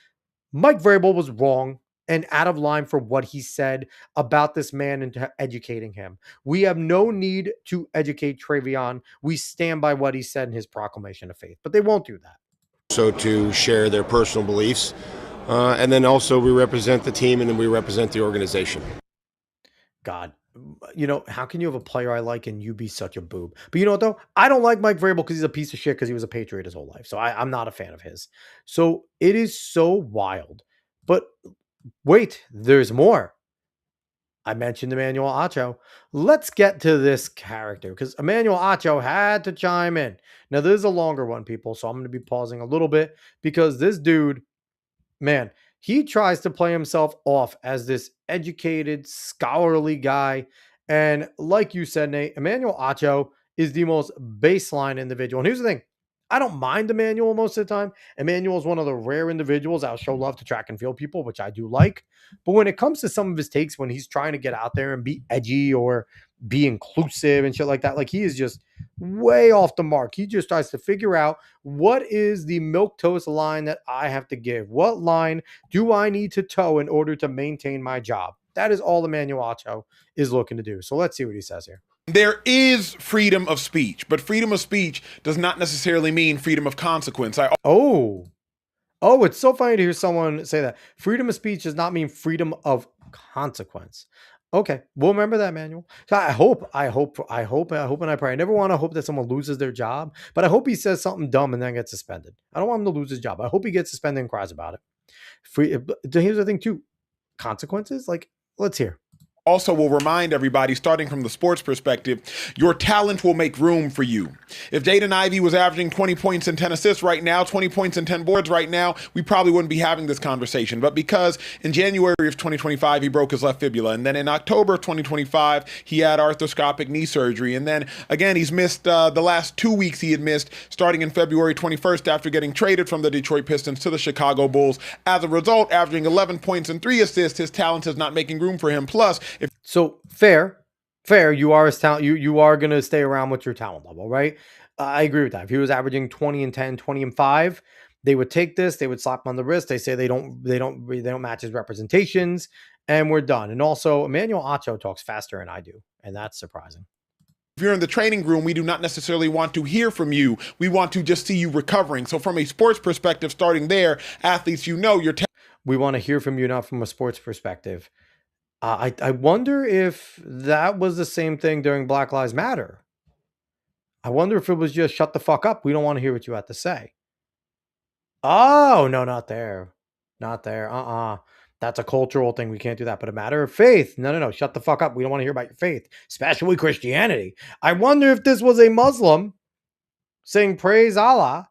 Mike Vrabel was wrong and out of line for what he said about this man and educating him. We have no need to educate Travion. We stand by what he said in his proclamation of faith, but they won't do that. So to share their personal beliefs, and then also we represent the team and then we represent the organization. God, how can you have a player I like and you be such a boob? But you know what, though? I don't like Mike Vrabel because he's a piece of shit because he was a Patriot his whole life. So I'm not a fan of his. So it is so wild. But wait, there's more. I mentioned Emmanuel Acho. Let's get to this character because Emmanuel Acho had to chime in. Now, this is a longer one, people, so I'm going to be pausing a little bit because this dude, man, he tries to play himself off as this educated, scholarly guy. And like you said, Nate, Emmanuel Acho is the most baseline individual. And here's the thing. I don't mind Emmanuel most of the time. Emmanuel is one of the rare individuals I'll show love to track and field people, which I do like. But when it comes to some of his takes, when he's trying to get out there and be edgy or be inclusive and shit like that, like he is just way off the mark. He just tries to figure out what is the milquetoast line that I have to give? What line do I need to toe in order to maintain my job? That is all Emmanuel Acho is looking to do. So let's see what he says here. There is freedom of speech, but freedom of speech does not necessarily mean freedom of consequence. Oh, it's so funny to hear someone say that. Freedom of speech does not mean freedom of consequence. Okay, we'll remember that, Manuel. So I hope, and I pray. I never want to hope that someone loses their job, but I hope he says something dumb and then gets suspended. I don't want him to lose his job. I hope he gets suspended and cries about it. Here's the thing, too. Consequences? Like, let's hear. Also will remind everybody, starting from the sports perspective, your talent will make room for you. If Jaden Ivey was averaging 20 points and 10 assists right now, 20 points and 10 boards right now, we probably wouldn't be having this conversation. But because in January of 2025, he broke his left fibula. And then in October of 2025, he had arthroscopic knee surgery. And then again, he's missed the last 2 weeks he had missed, starting in February 21st after getting traded from the Detroit Pistons to the Chicago Bulls. As a result, averaging 11 points and 3 assists, his talent is not making room for him. Plus, so fair, you are as talent. You are going to stay around with your talent level, right? I agree with that. If he was averaging 20 and 10, 20 and 5, they would take this. They would slap him on the wrist. They say they don't match his representations, and we're done. And also, Emmanuel Acho talks faster than I do, and that's surprising. If you're in the training room, we do not necessarily want to hear from you. We want to just see you recovering. So from a sports perspective, starting there, athletes, we want to hear from you, not from a sports perspective. I wonder if that was the same thing during Black Lives Matter. I wonder if it was just shut the fuck up. We don't want to hear what you have to say. Oh, no, not there. Not there. That's a cultural thing. We can't do that. But a matter of faith. No. Shut the fuck up. We don't want to hear about your faith, especially Christianity. I wonder if this was a Muslim saying praise Allah,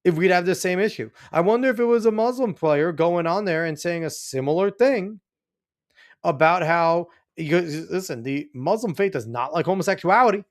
if we'd have the same issue. I wonder if it was a Muslim player going on there and saying a similar thing about how, listen, the Muslim faith does not like homosexuality.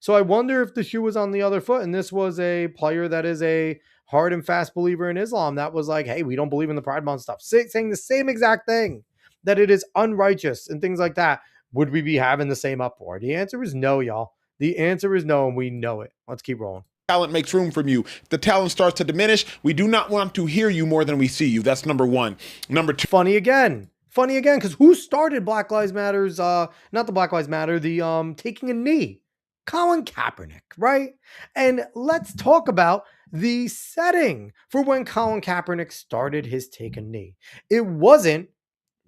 So I wonder if the shoe was on the other foot and this was a player that is a hard and fast believer in Islam that was like, hey, we don't believe in the Pride Month stuff, saying the same exact thing, that it is unrighteous and things like that. Would we be having the same uproar? The answer is no, y'all. The answer is no, and we know it. Let's keep rolling. Talent makes room from you. If the talent starts to diminish, we do not want to hear you more than we see you. That's number one. Number two. Funny again, because who started Black Lives Matter's, not the Black Lives Matter, the taking a knee? Colin Kaepernick, right? And let's talk about the setting for when Colin Kaepernick started his take a knee. It wasn't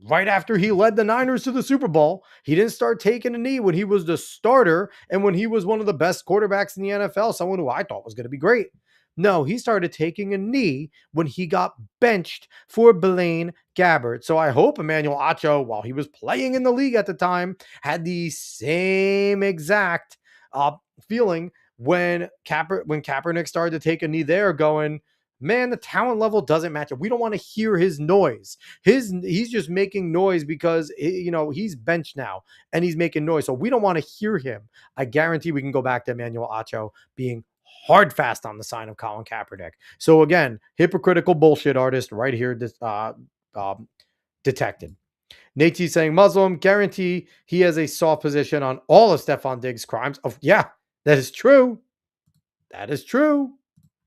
right after he led the Niners to the Super Bowl. He didn't start taking a knee when he was the starter and when he was one of the best quarterbacks in the NFL, someone who I thought was going to be great. No, he started taking a knee when he got benched for Blaine Gabbert. So I hope Emmanuel Acho, while he was playing in the league at the time, had the same exact feeling when Kaepernick started to take a knee there, going, man, the talent level doesn't match up. We don't want to hear his noise. He's just making noise because, he's benched now and he's making noise. So we don't want to hear him. I guarantee we can go back to Emmanuel Acho being hard fast on the sign of Colin Kaepernick. So again, hypocritical bullshit artist right here detected. Nate's saying Muslim, guarantee he has a soft position on all of Stephon Diggs' crimes. Yeah, that is true. That is true.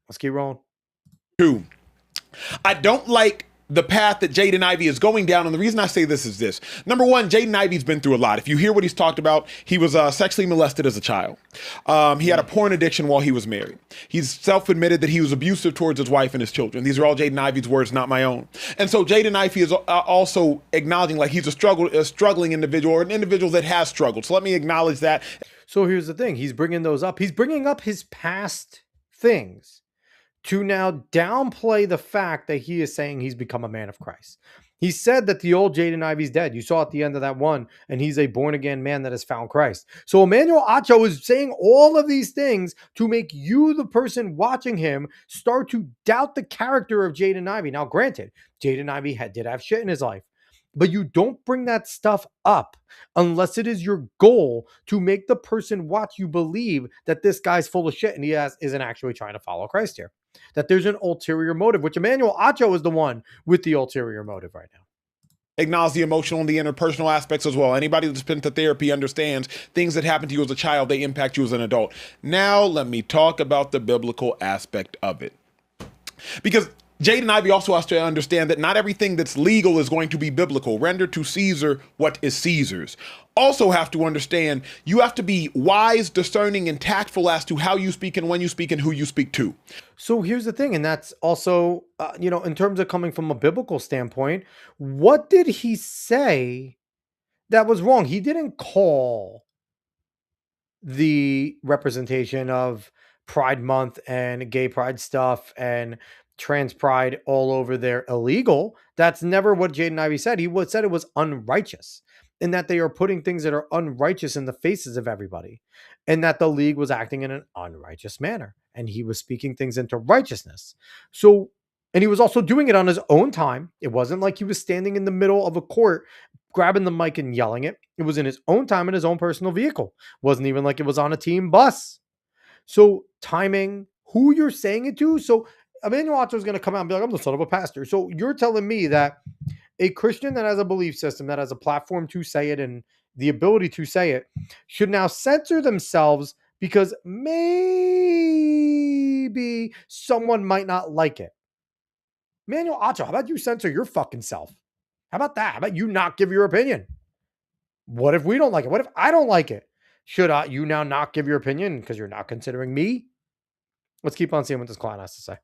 Let's keep rolling. Two, I don't like the path that Jaden Ivey is going down. And the reason I say this is this. Number one, Jaden Ivey's been through a lot. If you hear what he's talked about, he was sexually molested as a child. He had a porn addiction while he was married. He's self-admitted that he was abusive towards his wife and his children. These are all Jaden Ivey's words, not my own. And so Jaden Ivey is also acknowledging like he's a struggling individual, or an individual that has struggled. So let me acknowledge that. So here's the thing. He's bringing those up. He's bringing up his past things to now downplay the fact that he is saying he's become a man of Christ. He said that the old Jaden Ivey's dead. You saw at the end of that one, and he's a born-again man that has found Christ. So Emmanuel Acho is saying all of these things to make you, the person watching him, start to doubt the character of Jaden Ivey. Now, granted, Jaden Ivey did have shit in his life, but you don't bring that stuff up unless it is your goal to make the person watch you believe that this guy's full of shit and he isn't actually trying to follow Christ here. That there's an ulterior motive, which Emmanuel Acho is the one with the ulterior motive right now. Acknowledge the emotional and the interpersonal aspects as well. Anybody that's been to therapy understands things that happen to you as a child, they impact you as an adult. Now, let me talk about the biblical aspect of it. Because Jaden Ivey also has to understand that not everything that's legal is going to be biblical. Render to Caesar what is Caesar's. Also have to understand you have to be wise, discerning, and tactful as to how you speak and when you speak and who you speak to. So here's the thing, and that's also, in terms of coming from a biblical standpoint, what did he say that was wrong? He didn't call the representation of Pride Month and gay pride stuff and trans pride all over there illegal. That's never what Jaden Ivey said. He said it was unrighteous, and that they are putting things that are unrighteous in the faces of everybody, and that the league was acting in an unrighteous manner, and he was speaking things into righteousness. So, and he was also doing it on his own time. It wasn't like he was standing in the middle of a court grabbing the mic and yelling it. It was in his own time in his own personal vehicle. Wasn't even like it was on a team bus. So timing, who you're saying it to. So Emmanuel Acho is going to come out and be like, I'm the son of a pastor. So you're telling me that a Christian that has a belief system, that has a platform to say it and the ability to say it, should now censor themselves because maybe someone might not like it. Emmanuel Acho, how about you censor your fucking self? How about that? How about you not give your opinion? What if we don't like it? What if I don't like it? Should you now not give your opinion because you're not considering me? Let's keep on seeing what this client has to say.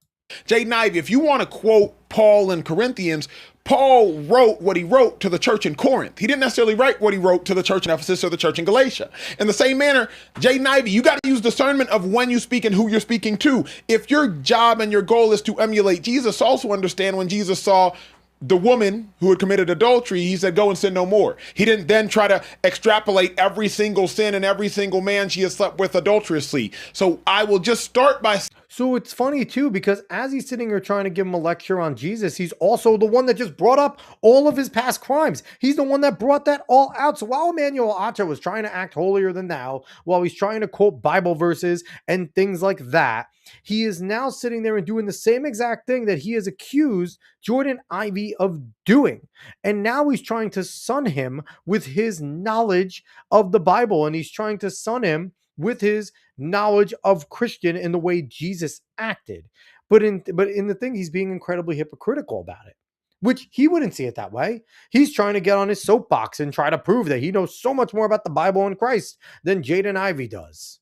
Jaden Ivey, if you want to quote Paul in Corinthians, Paul wrote what he wrote to the church in Corinth. He didn't necessarily write what he wrote to the church in Ephesus or the church in Galatia. In the same manner, Jaden Ivey, you got to use discernment of when you speak and who you're speaking to. If your job and your goal is to emulate Jesus, also understand when Jesus saw the woman who had committed adultery, he said, go and sin no more. He didn't then try to extrapolate every single sin and every single man she has slept with adulterously. So I will just start by... So it's funny too, because as he's sitting here trying to give him a lecture on Jesus, he's also the one that just brought up all of his past crimes. He's the one that brought that all out. So while Emmanuel Acho was trying to act holier than thou, while he's trying to quote Bible verses and things like that, he is now sitting there and doing the same exact thing that he has accused Jordan Ivey of doing. And now he's trying to sun him with his knowledge of the Bible, and he's trying to sun him with his knowledge of Christian and the way Jesus acted. But in the thing, he's being incredibly hypocritical about it, which he wouldn't see it that way. He's trying to get on his soapbox and try to prove that he knows so much more about the Bible and Christ than Jaden Ivey does.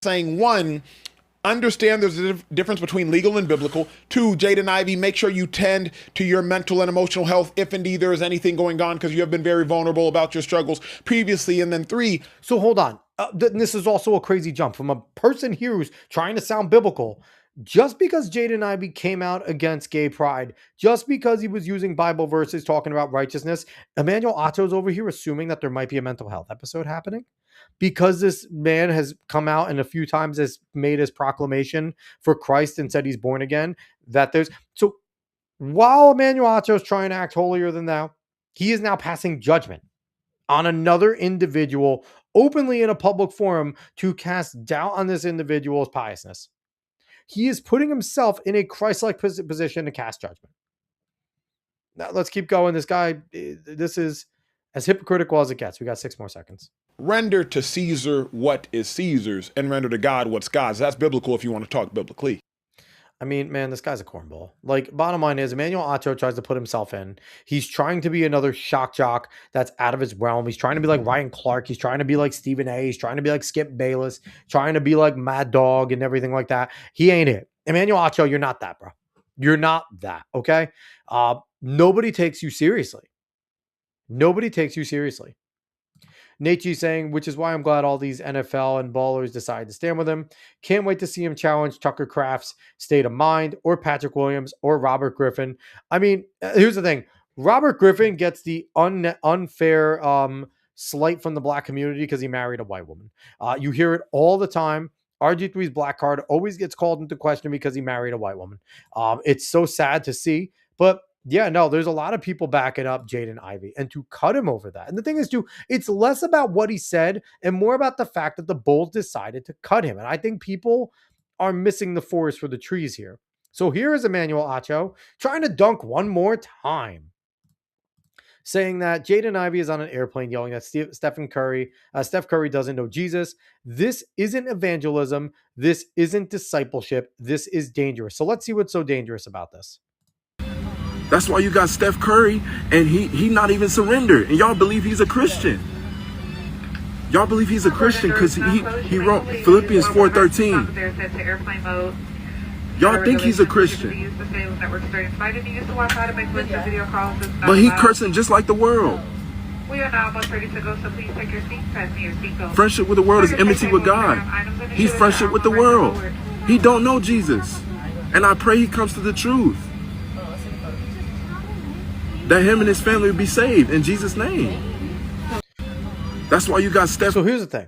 Saying, one, understand there's a difference between legal and biblical. Two, Jaden Ivey, make sure you tend to your mental and emotional health if indeed there is anything going on, because you have been very vulnerable about your struggles previously. And then three. So hold on. This is also a crazy jump from a person here who's trying to sound biblical. Just because Jaden Ivey came out against gay pride, just because he was using Bible verses talking about righteousness, Emmanuel Acho's over here assuming that there might be a mental health episode happening. Because this man has come out and a few times has made his proclamation for Christ and said he's born again, that there's... So while Emmanuel Acho is trying to act holier than thou, he is now passing judgment on another individual openly in a public forum to cast doubt on this individual's piousness. He is putting himself in a Christ-like position to cast judgment. Now, let's keep going. This guy, this is as hypocritical as it gets. We got 6 more seconds. Render to Caesar what is Caesar's and render to God what's God's. That's biblical if you want to talk biblically. I mean, man, this guy's a cornball. Like, bottom line is, Emmanuel Acho tries to put himself in. He's trying to be another shock jock that's out of his realm. He's trying to be like Ryan Clark. He's trying to be like Stephen A. He's trying to be like Skip Bayless, trying to be like Mad Dog and everything like that. He ain't it. Emmanuel Acho, you're not that, bro. You're not that, okay? Nobody takes you seriously. Nobody takes you seriously. Nate G saying, which is why I'm glad all these NFL and ballers decided to stand with him. Can't wait to see him challenge Tucker Kraft's state of mind or Patrick Williams or Robert Griffin. I mean, here's the thing. Robert Griffin gets the unfair slight from the black community because he married a white woman. You hear it all the time. RG3's black card always gets called into question because he married a white woman. It's so sad to see, but yeah, no, there's a lot of people backing up Jaden Ivey and to cut him over that. And the thing is, too, it's less about what he said and more about the fact that the Bulls decided to cut him. And I think people are missing the forest for the trees here. So here is Emmanuel Acho trying to dunk one more time, saying that Jaden Ivey is on an airplane yelling that Steph Curry doesn't know Jesus. This isn't evangelism. This isn't discipleship. This is dangerous. So let's see what's so dangerous about this. That's why you got Steph Curry, and he not even surrendered, and y'all believe he's a Christian. Y'all believe he's a Christian because he wrote Philippians 4:13. Y'all think he's a Christian. But he cursing just like the world. We are now about 30 to go, so please take your seats. Fasten your seatbelt. Friendship with the world is enmity with God. He's friendship with the world. He don't know Jesus. And I pray he comes to the truth. That him and his family will be saved in Jesus' name. That's why you got Steph. So here's the thing.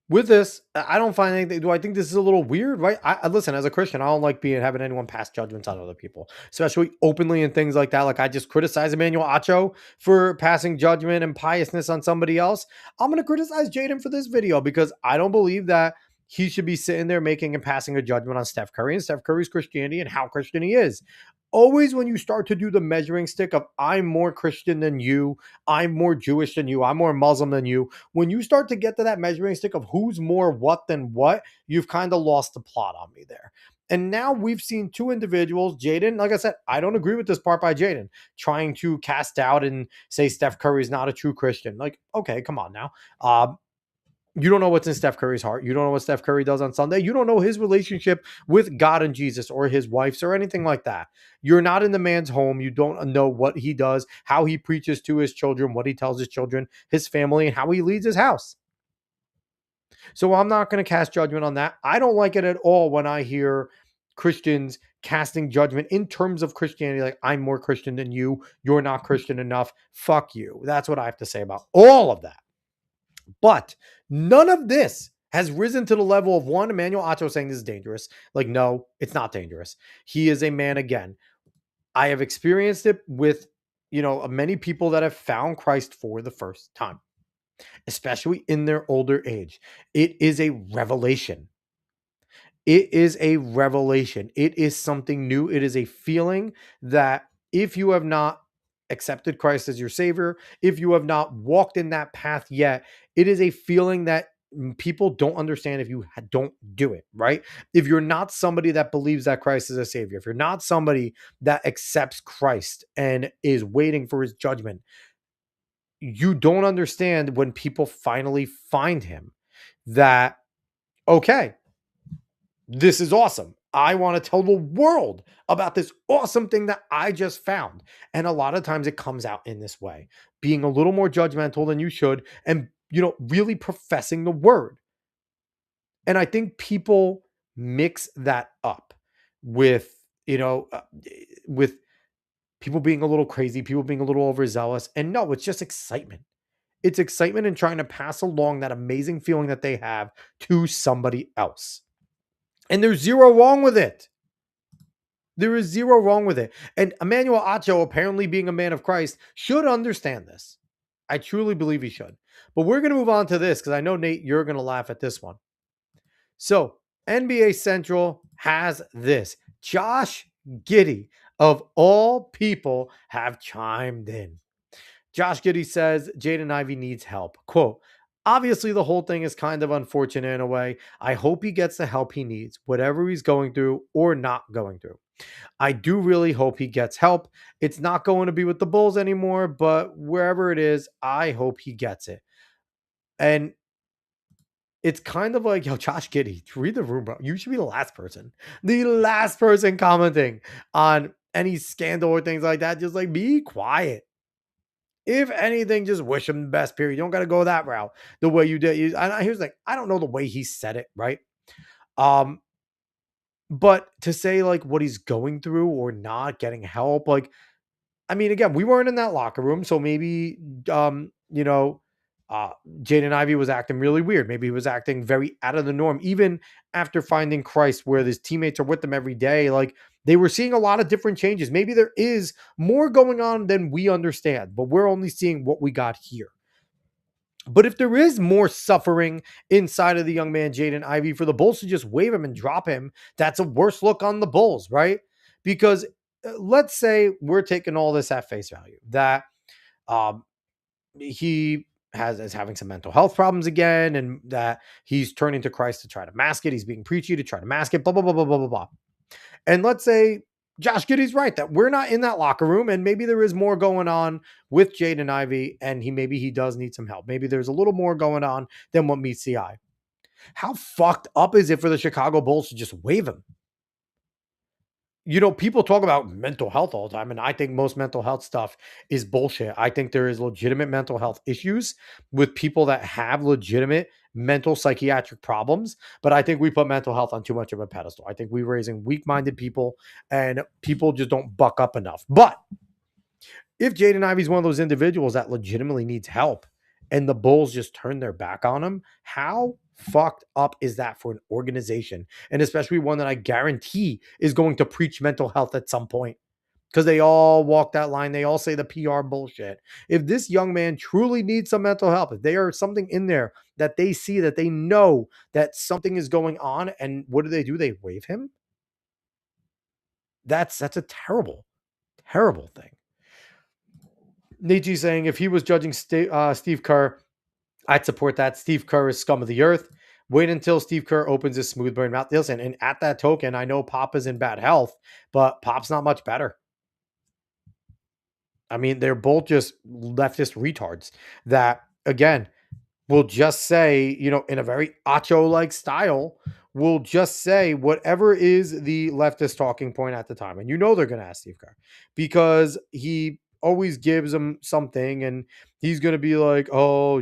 With this, I don't find anything. Do I think this is a little weird? Right? I listen, as a Christian, I don't like having anyone pass judgments on other people, especially openly and things like that. Like, I just criticize Emmanuel Acho for passing judgment and piousness on somebody else. I'm going to criticize Jaden for this video because I don't believe that he should be sitting there making and passing a judgment on Steph Curry and Steph Curry's Christianity and how Christian he is. Always when you start to do the measuring stick of I'm more Christian than you, I'm more Jewish than you, I'm more Muslim than you, when you start to get to that measuring stick of who's more what than what, you've kind of lost the plot on me there. And now we've seen 2 individuals, Jaden, like I said, I don't agree with this part by Jaden, trying to cast doubt and say Steph Curry is not a true Christian. Like, okay, come on now. You don't know what's in Steph Curry's heart. You don't know what Steph Curry does on Sunday. You don't know his relationship with God and Jesus or his wife's or anything like that. You're not in the man's home. You don't know what he does, how he preaches to his children, what he tells his children, his family, and how he leads his house. So I'm not going to cast judgment on that. I don't like it at all when I hear Christians casting judgment in terms of Christianity, like I'm more Christian than you. You're not Christian enough. Fuck you. That's what I have to say about all of that. But none of this has risen to the level of one, Emmanuel Acho saying this is dangerous. Like, no, it's not dangerous. He is a man again. I have experienced it with, many people that have found Christ for the first time, especially in their older age. It is a revelation. It is a revelation. It is something new. It is a feeling that if you have not accepted Christ as your savior, if you have not walked in that path yet, it is a feeling that people don't understand if you don't do it, right? If you're not somebody that believes that Christ is a savior, if you're not somebody that accepts Christ and is waiting for his judgment, you don't understand when people finally find him that, okay, this is awesome. I want to tell the world about this awesome thing that I just found. And a lot of times it comes out in this way, being a little more judgmental than you should and, really professing the word. And I think people mix that up with, with people being a little crazy, people being a little overzealous. And no, it's just excitement. It's excitement in trying to pass along that amazing feeling that they have to somebody else. And there's zero wrong with it. There is zero wrong with it. And Emmanuel Acho, apparently being a man of Christ, should understand this. I truly believe he should. But we're going to move on to this because I know, Nate, you're going to laugh at this one. So, NBA Central, has this. Josh Giddey, of all people, have chimed in. Josh Giddey says Jaden Ivey needs help. Quote, obviously, the whole thing is kind of unfortunate in a way. I hope he gets the help he needs, whatever he's going through or not going through. I do really hope he gets help. It's not going to be with the Bulls anymore, but wherever it is, I hope he gets it. And it's kind of like, yo, Josh Giddey, read the room, bro. You should be the last person commenting on any scandal or things like that. Just like be quiet. If anything, just wish him the best, period. You don't got to go that route the way you did. Here's like, I don't know the way he said it, right? But to say like what he's going through or not getting help, like, I mean, again, we weren't in that locker room, so maybe, Jaden Ivey was acting really weird. Maybe he was acting very out of the norm, even after finding Christ, where his teammates are with them every day. Like they were seeing a lot of different changes. Maybe there is more going on than we understand, but we're only seeing what we got here. But if there is more suffering inside of the young man, Jaden Ivey, for the Bulls to just wave him and drop him, that's a worse look on the Bulls, right? Because let's say we're taking all this at face value, that he is having some mental health problems again, and that he's turning to Christ to try to mask it. He's being preachy to try to mask it, blah, blah, blah, blah, blah, blah, blah. And let's say Josh Giddey's right, that we're not in that locker room, and maybe there is more going on with Jaden Ivey, and maybe he does need some help. Maybe there's a little more going on than what meets the eye. How fucked up is it for the Chicago Bulls to just waive him? You know, people talk about mental health all the time, and I think most mental health stuff is bullshit. I think there is legitimate mental health issues with people that have legitimate mental psychiatric problems, but I think we put mental health on too much of a pedestal. I think we're raising weak-minded people, and people just don't buck up enough. But if Jaden Ivey's one of those individuals that legitimately needs help, and the Bulls just turn their back on him, how fucked up is that for an organization? And especially one that I guarantee is going to preach mental health at some point, because they all walk that line. They all say the PR bullshit. If this young man truly needs some mental help, if there is something in there that they see, that they know that something is going on, and what do? They waive him? That's a terrible, terrible thing. Nietzsche saying, if he was judging Steve Kerr, I'd support that. Steve Kerr is scum of the earth. Wait until Steve Kerr opens his smooth brain mouth. Listen, and at that token, I know Pop is in bad health, but Pop's not much better. I mean, they're both just leftist retards that, again, will just say, in a very Acho-like style, will just say whatever is the leftist talking point at the time. And they're going to ask Steve Kerr, because he always gives them something, and he's going to be like, oh,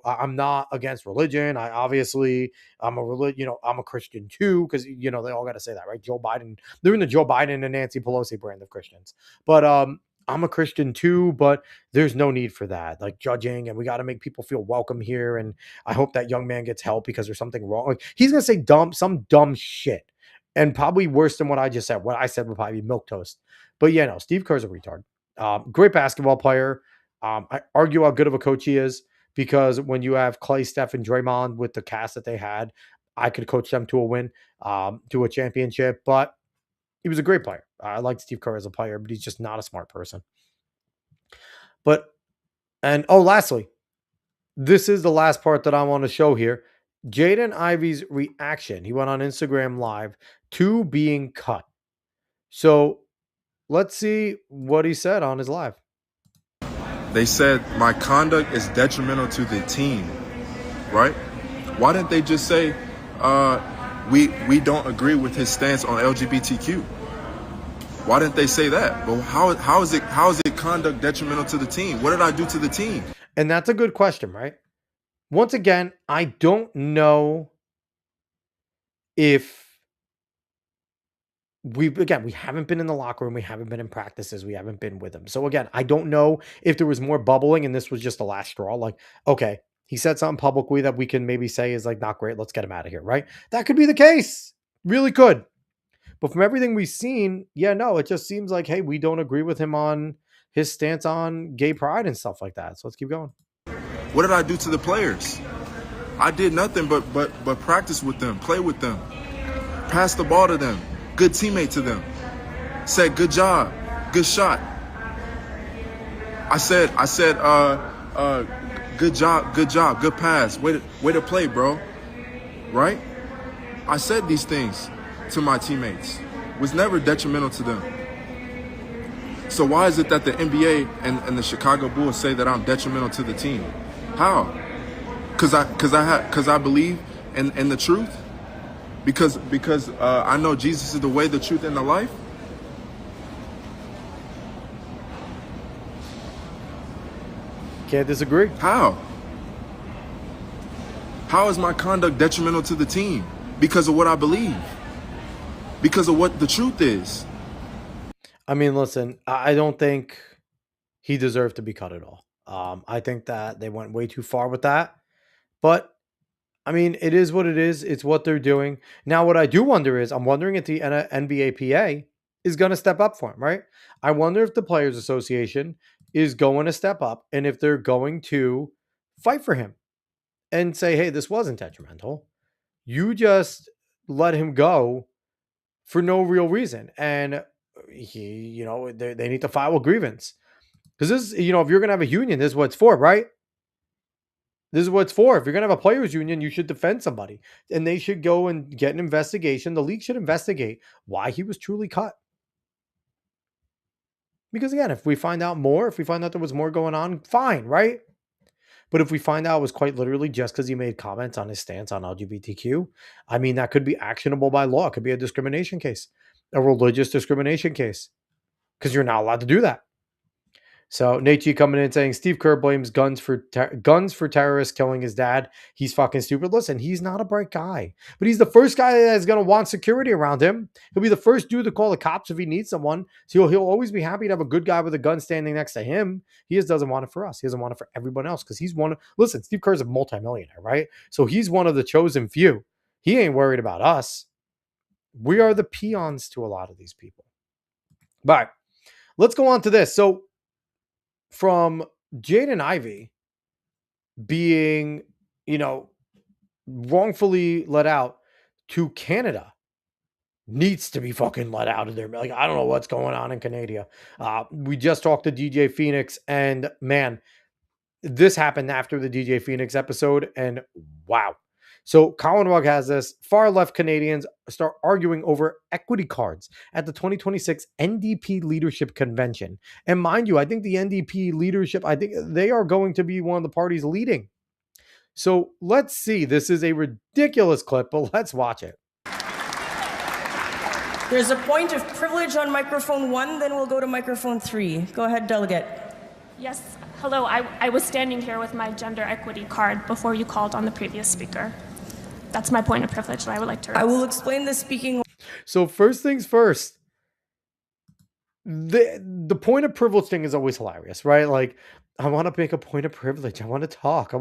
I'm not against religion. I'm a Christian too, because they all got to say that, right? Joe Biden, they're in the Joe Biden and Nancy Pelosi brand of Christians. But I'm a Christian too, but there's no need for that, like judging, and we got to make people feel welcome here. And I hope that young man gets help because there's something wrong. Like, he's gonna say some dumb shit, and probably worse than what I just said. What I said would probably be milquetoast. But yeah, no, Steve Kerr's a retard. Great basketball player. I argue how good of a coach he is, because when you have Clay, Steph, and Draymond with the cast that they had, I could coach them to a win, to a championship. But he was a great player. I like Steve Kerr as a player, but he's just not a smart person. Lastly, this is the last part that I want to show here. Jaden Ivey's reaction. He went on Instagram Live to being cut. So let's see what he said on his live. They said my conduct is detrimental to the team, right? Why didn't they just say we don't agree with his stance on LGBTQ? Why didn't they say that? But how is it conduct detrimental to the team? What did I do to the team? And that's a good question, right? Once again, I don't know if we haven't been in the locker room. We haven't been in practices. We haven't been with him. So again, I don't know if there was more bubbling and this was just the last straw. Like, okay, he said something publicly that we can maybe say is like not great. Let's get him out of here, right? That could be the case. Really could. But from everything we've seen, it just seems like, hey, we don't agree with him on his stance on gay pride and stuff like that. So let's keep going. What did I do to the players? I did nothing but practice with them, play with them. Passed the ball to them. Good teammate to them. Said, good job. Good shot. I said, good job, good pass. Way to play, bro. Right? I said these things to my teammates. Was never detrimental to them. So why is it that the NBA and the Chicago Bulls say that I'm detrimental to the team? How? Cause I believe in the truth? Because I know Jesus is the way, the truth, and the life? Can't disagree. How? How is my conduct detrimental to the team? Because of what I believe. Because of what the truth is. I mean, listen, I don't think he deserved to be cut at all. I think that they went way too far with that. But, I mean, it is what it is. It's what they're doing. Now, what I do wonder is, I'm wondering if the NBAPA is going to step up for him, right? I wonder if the Players Association is going to step up and if they're going to fight for him and say, hey, this wasn't detrimental. You just let him go for no real reason. And they need to file a grievance. Because this, if you're going to have a union, this is what it's for, right? This is what it's for. If you're going to have a players union, you should defend somebody. And they should go and get an investigation. The league should investigate why he was truly cut. Because again, if we find out more, if we find out there was more going on, fine, right? But if we find out it was quite literally just because he made comments on his stance on LGBTQ, I mean, that could be actionable by law. It could be a discrimination case, a religious discrimination case, because you're not allowed to do that. So Nate G coming in saying Steve Kerr blames guns for terrorists killing his dad. He's fucking stupid. Listen, he's not a bright guy, but he's the first guy that's going to want security around him. He'll be the first dude to call the cops if he needs someone. So he'll always be happy to have a good guy with a gun standing next to him. He just doesn't want it for us. He doesn't want it for everyone else because listen, Steve Kerr's a multimillionaire, right? So he's one of the chosen few. He ain't worried about us. We are the peons to a lot of these people. But let's go on to this. So from Jaden Ivey being, wrongfully let out to Canada needs to be fucking let out of there. Like, I don't know what's going on in Canada. We just talked to DJ Phoenix, and man, this happened after the DJ Phoenix episode, and wow. So Colin Rugg has this. Far left Canadians start arguing over equity cards at the 2026 NDP Leadership Convention. And mind you, I think the NDP leadership, I think they are going to be one of the parties leading. So let's see. This is a ridiculous clip, but let's watch it. There's a point of privilege on microphone 1, then we'll go to microphone 3. Go ahead, delegate. Yes, hello. I was standing here with my gender equity card before you called on the previous speaker. That's my point of privilege that I would like to raise. I will explain the speaking. So first things first, the point of privilege thing is always hilarious, right? Like, I want to make a point of privilege. I want to talk.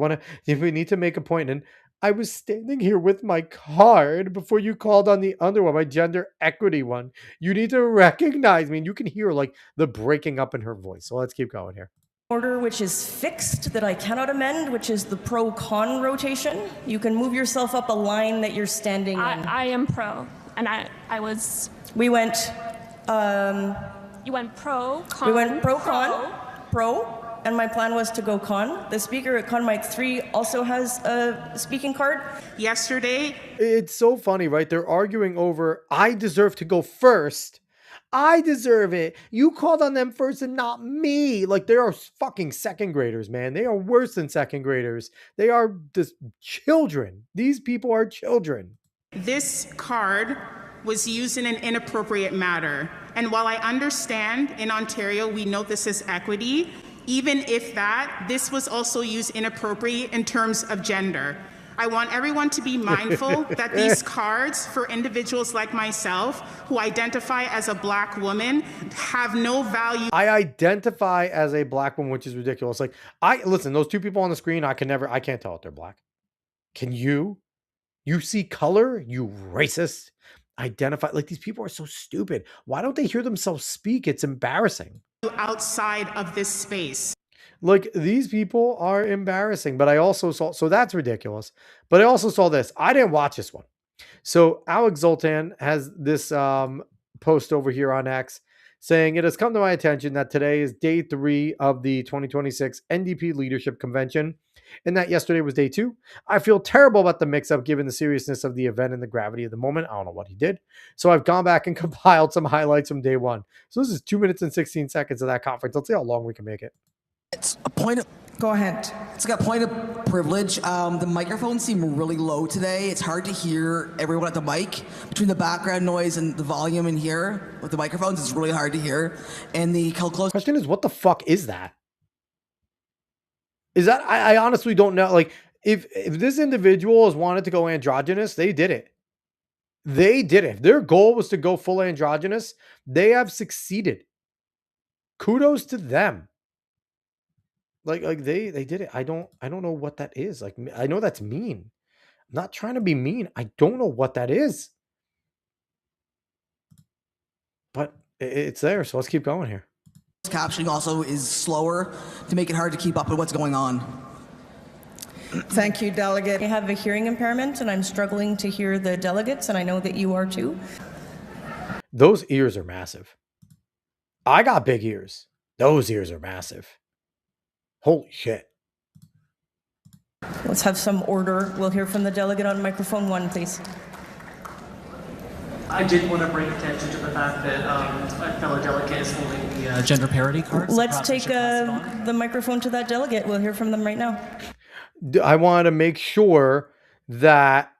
If we need to make a point. And I was standing here with my card before you called on the other one, my gender equity one. You need to recognize me. And you can hear like the breaking up in her voice. So let's keep going here. Order which is fixed that I cannot amend, which is the pro-con rotation. You can move yourself up a line that you're standing in. I am pro, and I was... We went... You went pro, con... We went pro-con, pro, and my plan was to go con. The speaker at con mic 3 also has a speaking card. Yesterday... It's so funny, right? They're arguing over, I deserve to go first. I deserve it. You called on them first and not me. Like, they are fucking second graders, man. They are worse than second graders. They are just children. These people are children. This card was used in an inappropriate manner. And while I understand in Ontario, we know this is equity, even if this was also used inappropriately in terms of gender. I want everyone to be mindful that these cards for individuals like myself who identify as a Black woman have no value. I identify as a Black woman, which is ridiculous. Like, listen, those two people on the screen, I can't tell if they're Black. Can you? You see color, you racist. Identify, like, these people are so stupid. Why don't they hear themselves speak? It's embarrassing. Outside of this space. Like, these people are embarrassing, but I also saw, so that's ridiculous. But I also saw this. I didn't watch this one. So Alex Zoltan has this post over here on X saying, it has come to my attention that today is day 3 of the 2026 NDP Leadership Convention and that yesterday was day 2. I feel terrible about the mix-up given the seriousness of the event and the gravity of the moment. I don't know what he did. So I've gone back and compiled some highlights from day 1. So this is 2 minutes and 16 seconds of that conference. Let's see how long we can make it. It's a point of... Go ahead. It's got a point of privilege. The microphones seem really low today. It's hard to hear everyone at the mic. Between the background noise and the volume in here with the microphones, it's really hard to hear. And the close... Question is, what the fuck is that? Is that... I honestly don't know. Like, if this individual has wanted to go androgynous, they did it. They did it. If their goal was to go full androgynous, they have succeeded. Kudos to them. Like they did it. I don't know what that is. Like, I know that's mean. I'm not trying to be mean. I don't know what that is. But it's there, so let's keep going here. Captioning also is slower to make it hard to keep up with what's going on. Thank you, delegate. I have a hearing impairment and I'm struggling to hear the delegates, and I know that you are too. Those ears are massive. I got big ears. Those ears are massive. Holy shit. Let's have some order. We'll hear from the delegate on microphone 1, please. I did want to bring attention to the fact that a fellow delegate is holding the gender parity card. Let's take the microphone to that delegate. We'll hear from them right now. I want to make sure that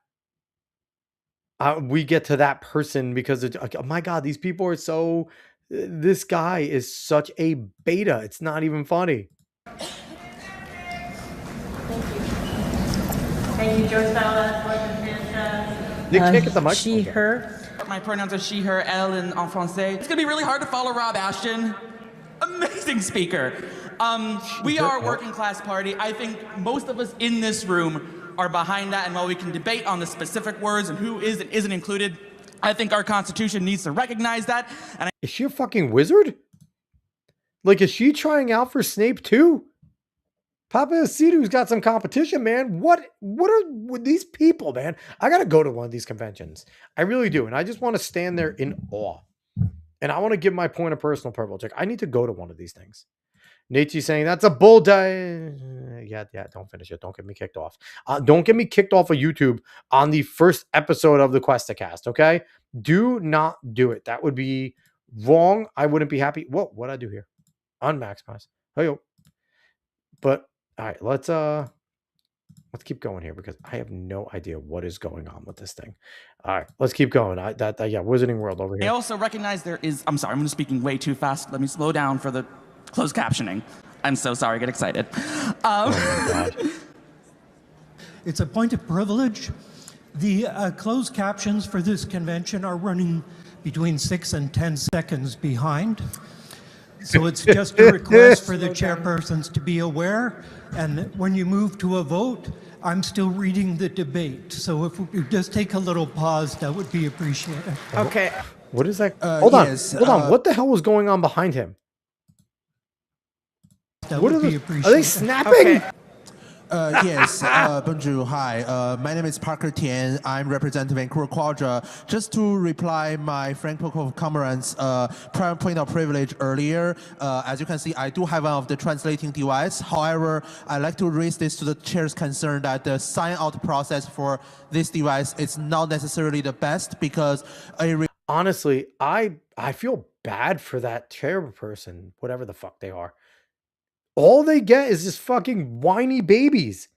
we get to that person because, oh my God, these people are so... This guy is such a beta. It's not even funny. Thank you, Joe Stella. You can't get the microphone. She, her. My pronouns are she, her, elle, and en français. It's gonna be really hard to follow Rob Ashton. Amazing speaker. We are a working class party. I think most of us in this room are behind that, and while we can debate on the specific words and who is and isn't included, I think our Constitution needs to recognize that. And is she a fucking wizard? Like, is she trying out for Snape too? Papa Asidu's got some competition, man. What are with these people, man? I gotta go to one of these conventions. I really do. And I just want to stand there in awe. And I want to give my point of personal privilege. Like, I need to go to one of these things. Nietzsche's saying that's a bull die. Yeah, don't finish it. Don't get me kicked off. Don't get me kicked off of YouTube on the first episode of the Cuestacast, okay? Do not do it. That would be wrong. I wouldn't be happy. Whoa, what'd I do here? Unmaximize. Hey-yo. But all right, let's keep going here because I have no idea what is going on with this thing. All right, let's keep going. Yeah, Wizarding World over here. I also recognize there is... I'm sorry, I'm speaking way too fast. Let me slow down for the closed captioning. I'm so sorry, I get excited. Oh my God. It's a point of privilege. The closed captions for this convention are running between 6 and 10 seconds behind. So it's just a request for the chairpersons to be aware. And when you move to a vote, I'm still reading the debate. So if we just take a little pause, that would be appreciated. Okay. What is that? Hold on. What the hell was going on behind him? That what would be are appreciated. they snapping? Okay. Yes, bonjour, hi. My name is Parker Tian. I'm representing Vancouver Quadra. Just to reply my Franco comrades' prior point of privilege earlier, as you can see, I do have one of the translating device. However, I'd like to raise this to the chair's concern that the sign-out process for this device is not necessarily the best because honestly, I feel bad for that chairperson, whatever the fuck they are. All they get is just fucking whiny babies.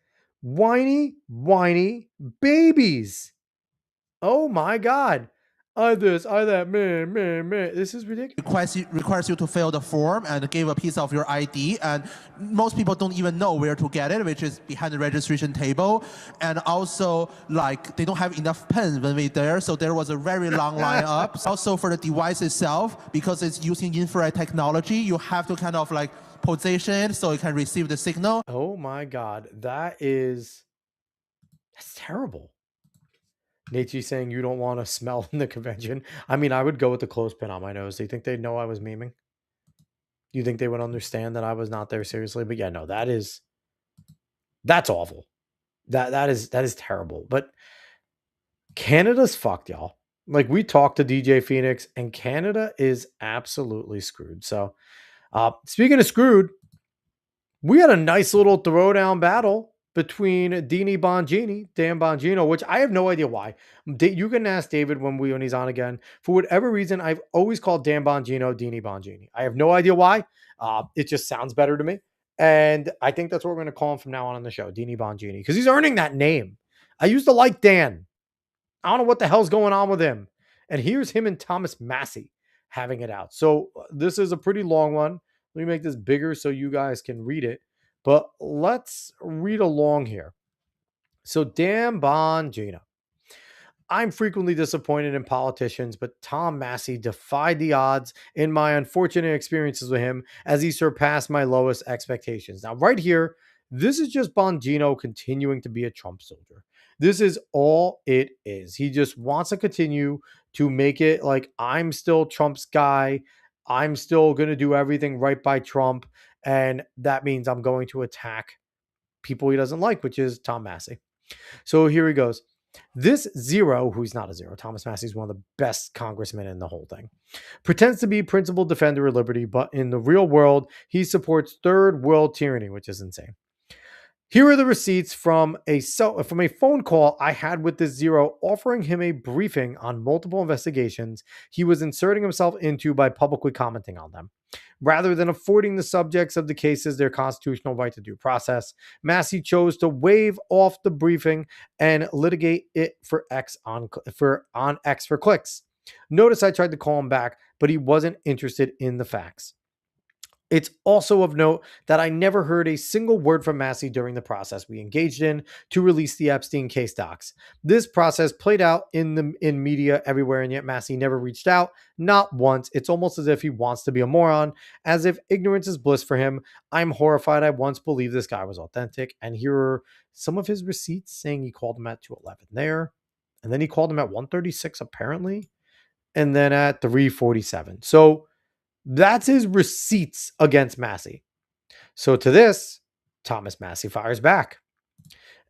Whiny babies. Oh my God. I this, I that, man. This is ridiculous. requires you to fill the form and give a piece of your ID, and most people don't even know where to get it, which is behind the registration table. And also, like, they don't have enough pens when we're there, so there was a very long line up. Also, for the device itself, because it's using infrared technology, you have to kind of like position it so it can receive the signal. Oh my God, that's terrible. Nietzsche saying you don't want to smell in the convention. I mean, I would go with the clothespin on my nose. Do you think they'd know I was memeing? Do you think they would understand that I was not there seriously? But yeah, no, that's awful. That is terrible. But Canada's fucked, y'all. Like, we talked to DJ Phoenix, and Canada is absolutely screwed. So, speaking of screwed, we had a nice little throwdown battle between Dini Bongini, Dan Bongino, which I have no idea why. You can ask David when he's on again. For whatever reason, I've always called Dan Bongino Dini Bongini. I have no idea why. It just sounds better to me. And I think that's what we're going to call him from now on the show, Dini Bongini, because he's earning that name. I used to like Dan. I don't know what the hell's going on with him. And here's him and Thomas Massey having it out. So this is a pretty long one. Let me make this bigger so you guys can read it. But let's read along here. So Dan Bongino. I'm frequently disappointed in politicians, but Tom Massey defied the odds in my unfortunate experiences with him as he surpassed my lowest expectations. Now, right here, this is just Bongino continuing to be a Trump soldier. This is all it is. He just wants to continue to make it like I'm still Trump's guy. I'm still going to do everything right by Trump. And that means I'm going to attack people he doesn't like, which is Tom Massey. So here he goes. This zero, who's not a zero, Thomas Massey is one of the best congressmen in the whole thing, pretends to be principled defender of liberty, but in the real world, he supports third world tyranny, which is insane. Here are the receipts from a phone call I had with this zero, offering him a briefing on multiple investigations he was inserting himself into by publicly commenting on them. Rather than affording the subjects of the cases their constitutional right to due process, Massey chose to waive off the briefing and litigate it for X on X for clicks. Notice I tried to call him back, but he wasn't interested in the facts. It's also of note that I never heard a single word from Massey during the process we engaged in to release the Epstein case docs. This process played out in media everywhere, and yet Massey never reached out, not once. It's almost as if he wants to be a moron, as if ignorance is bliss for him. I'm horrified. I once believed this guy was authentic, and here are some of his receipts saying he called him at 2:11 there, and then he called him at 1:36 apparently, and then at 3:47. So that's his receipts against Massey. So to this, Thomas Massey fires back.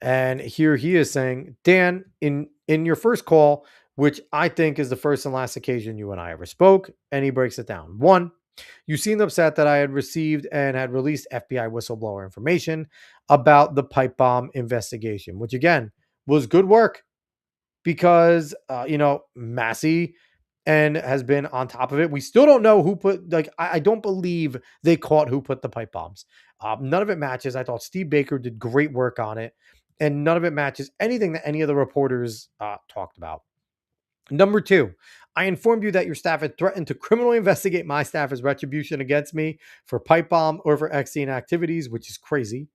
And here he is saying, Dan, in your first call, which I think is the first and last occasion you and I ever spoke, and he breaks it down. One, you seemed upset that I had received and had released FBI whistleblower information about the pipe bomb investigation, which again was good work because, Massey and has been on top of it. We still don't know who put, I don't believe they caught who put the pipe bombs. None of it matches. I thought Steve Baker did great work on it, and none of it matches anything that any of the reporters talked about. Number two, I informed you that your staff had threatened to criminally investigate my staff as retribution against me for pipe bomb or for Epstein activities, which is crazy.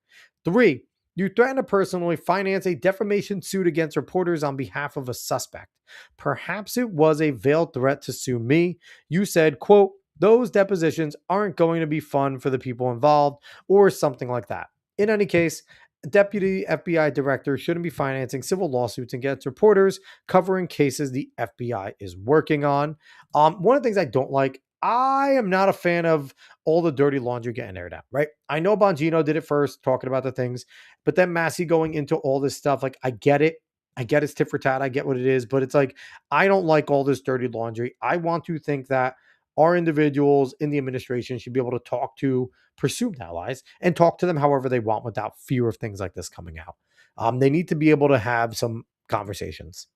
Three, you threatened to personally finance a defamation suit against reporters on behalf of a suspect. Perhaps it was a veiled threat to sue me. You said, quote, those depositions aren't going to be fun for the people involved, or something like that. In any case, Deputy FBI Director shouldn't be financing civil lawsuits against reporters covering cases the FBI is working on. One of the things I don't like, I am not a fan of all the dirty laundry getting aired out, right? I know Bongino did it first, talking about the things, but then Massey going into all this stuff, like, I get it. I get it's tit for tat. I get what it is, but it's like, I don't like all this dirty laundry. I want to think that our individuals in the administration should be able to talk to presumed allies and talk to them however they want without fear of things like this coming out. They need to be able to have some conversations.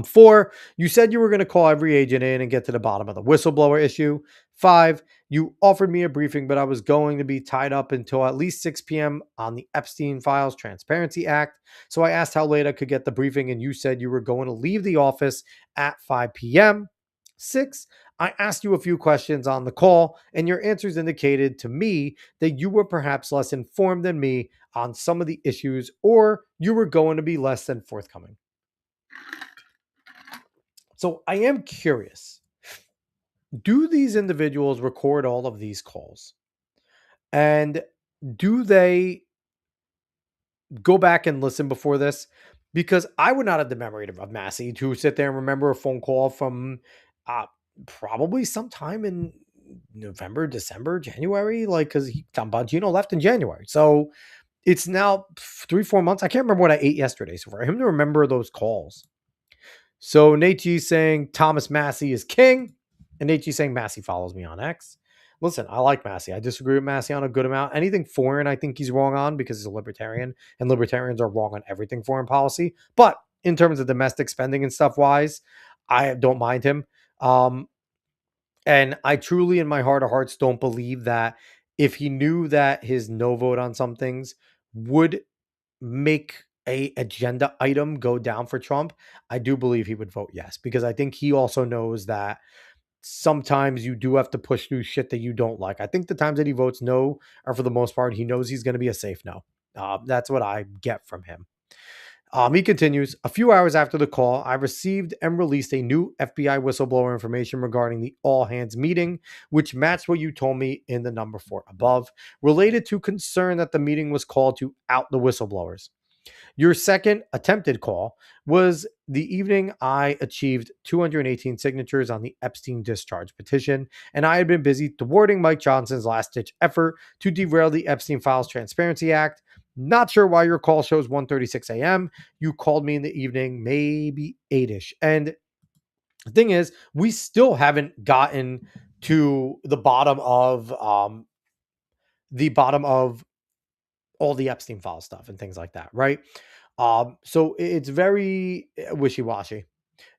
Four, you said you were going to call every agent in and get to the bottom of the whistleblower issue. Five, you offered me a briefing, but I was going to be tied up until at least 6 p.m. on the Epstein Files Transparency Act. So I asked how late I could get the briefing, and you said you were going to leave the office at 5 p.m. Six, I asked you a few questions on the call, and your answers indicated to me that you were perhaps less informed than me on some of the issues, or you were going to be less than forthcoming. So I am curious, do these individuals record all of these calls? And do they go back and listen before this? Because I would not have the memory of Massey to sit there and remember a phone call from probably sometime in November, December, January, like, because Tom Bongino left in January. So it's now 3-4 months. I can't remember what I ate yesterday. So for him to remember those calls, So Nate G saying Thomas Massey is king, and Nate G saying Massey follows me on X. Listen, I like Massey. I disagree with Massey on a good amount. Anything foreign, I think he's wrong on because he's a libertarian, and libertarians are wrong on everything foreign policy. But in terms of domestic spending and stuff wise, I don't mind him. Um, and I truly, in my heart of hearts, don't believe that if he knew that his no vote on some things would make a agenda item go down for Trump, I do believe he would vote yes, because I think he also knows that sometimes you do have to push through shit that you don't like. I think the times that he votes no are for the most part, he knows he's going to be a safe no. That's what I get from him. He continues, a few hours after the call, I received and released a new FBI whistleblower information regarding the all hands meeting, which matched what you told me in the number 4 above, related to concern that the meeting was called to out the whistleblowers. Your second attempted call was the evening I achieved 218 signatures on the Epstein discharge petition, and I had been busy thwarting Mike Johnson's last ditch effort to derail the Epstein Files Transparency Act. Not sure why your call shows 1:36 a.m. You called me in the evening, maybe 8ish. And the thing is, we still haven't gotten to the bottom of all the Epstein file stuff and things like that, right? So it's very wishy-washy.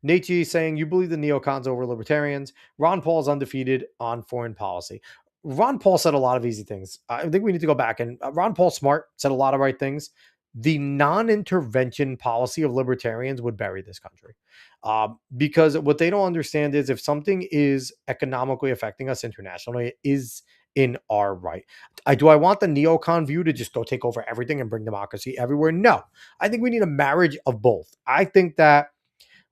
Nate G saying, you believe the neocons over libertarians. Ron Paul's undefeated on foreign policy. Ron Paul said a lot of easy things. I think we need to go back, and Ron Paul smart, said a lot of right things. The non-intervention policy of libertarians would bury this country. Because what they don't understand is if something is economically affecting us internationally, it is in our right. Do I want the neocon view to just go take over everything and bring democracy everywhere? No. I think we need a marriage of both. I think that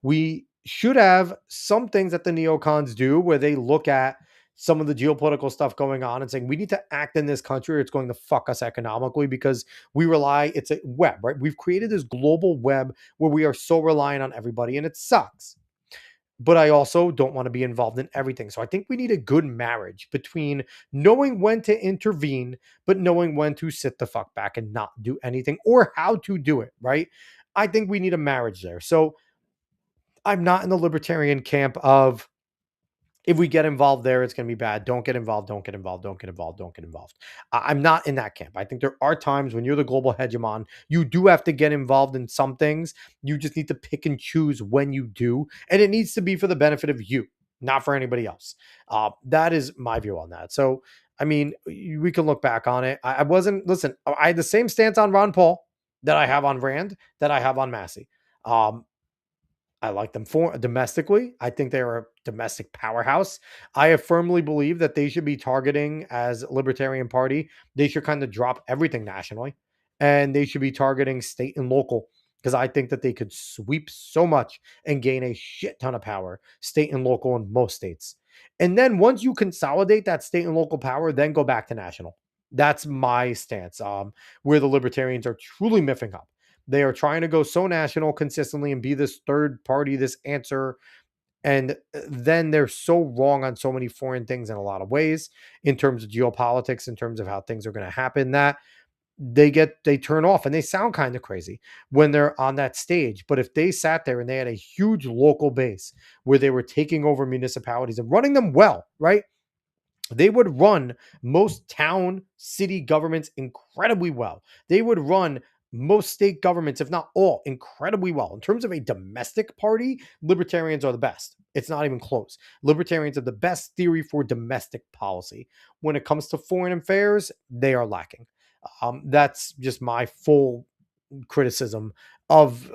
we should have some things that the neocons do where they look at some of the geopolitical stuff going on and saying we need to act in this country or it's going to fuck us economically because it's a web, right? We've created this global web where we are so reliant on everybody and it sucks. But I also don't want to be involved in everything. So I think we need a good marriage between knowing when to intervene, but knowing when to sit the fuck back and not do anything or how to do it, right? I think we need a marriage there. So I'm not in the libertarian camp of if we get involved there, it's going to be bad. Don't get involved. Don't get involved. Don't get involved. Don't get involved. I'm not in that camp. I think there are times when you're the global hegemon, you do have to get involved in some things. You just need to pick and choose when you do. And it needs to be for the benefit of you, not for anybody else. That is my view on that. So, I mean, we can look back on it. Listen, I had the same stance on Ron Paul that I have on Rand, that I have on Massey. I like them for domestically. I think they're a domestic powerhouse. I firmly believe that they should be targeting as a Libertarian Party. They should kind of drop everything nationally and they should be targeting state and local because I think that they could sweep so much and gain a shit ton of power, state and local in most states. And then once you consolidate that state and local power, then go back to national. That's my stance. Where the libertarians are truly miffing up. They are trying to go so national consistently and be this third party, this answer. And then they're so wrong on so many foreign things in a lot of ways in terms of geopolitics, in terms of how things are going to happen, that they turn off and they sound kind of crazy when they're on that stage. But if they sat there and they had a huge local base where they were taking over municipalities and running them well, right? They would run most town, city governments incredibly well. They would run most state governments, if not all, incredibly well. In terms of a domestic party, libertarians are the best. It's not even close. Libertarians have the best theory for domestic policy. When it comes to foreign affairs, they are lacking. That's just my full criticism of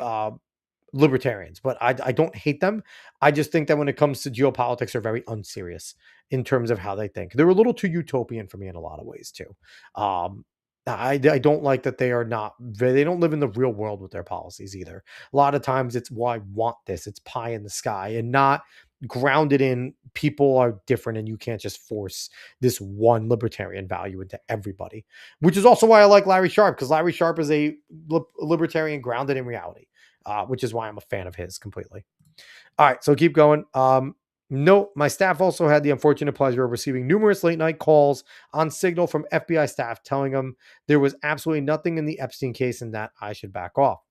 libertarians, but I don't hate them. I just think that when it comes to geopolitics, they're very unserious in terms of how they think. They're a little too utopian for me in a lot of ways too. I don't like that they don't live in the real world with their policies either. A lot of times it's, well, I want this. It's pie in the sky and not grounded in people are different and you can't just force this one libertarian value into everybody, which is also why I like Larry Sharp, because Larry Sharp is a libertarian grounded in reality. Which is why I'm a fan of his completely. All right, so keep going. No, my staff also had the unfortunate pleasure of receiving numerous late night calls on Signal from FBI staff telling them there was absolutely nothing in the Epstein case and that I should back off.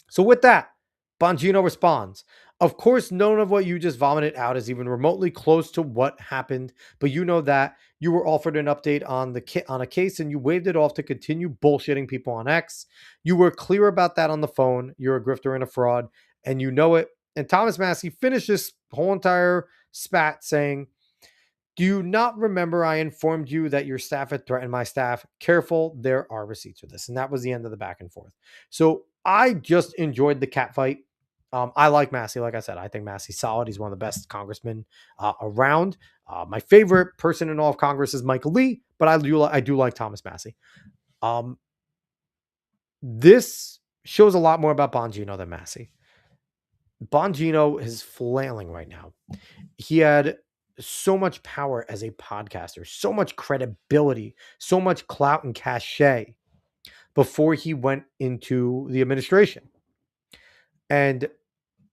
So with that, Bongino responds, "Of course, none of what you just vomited out is even remotely close to what happened, but you know that you were offered an update on on a case and you waved it off to continue bullshitting people on X. You were clear about that on the phone. You're a grifter and a fraud, and you know it." And Thomas Massey finished this whole entire spat saying, "Do you not remember I informed you that your staff had threatened my staff? Careful, there are receipts for this." And that was the end of the back and forth. So I just enjoyed the cat fight. I like Massey. Like I said, I think Massey's solid. He's one of the best congressmen around. My favorite person in all of Congress is Michael Lee, but I do like Thomas Massey. This shows a lot more about Bongino than Massey. Bongino is flailing right now. He had so much power as a podcaster, so much credibility, so much clout and cachet before he went into the administration. And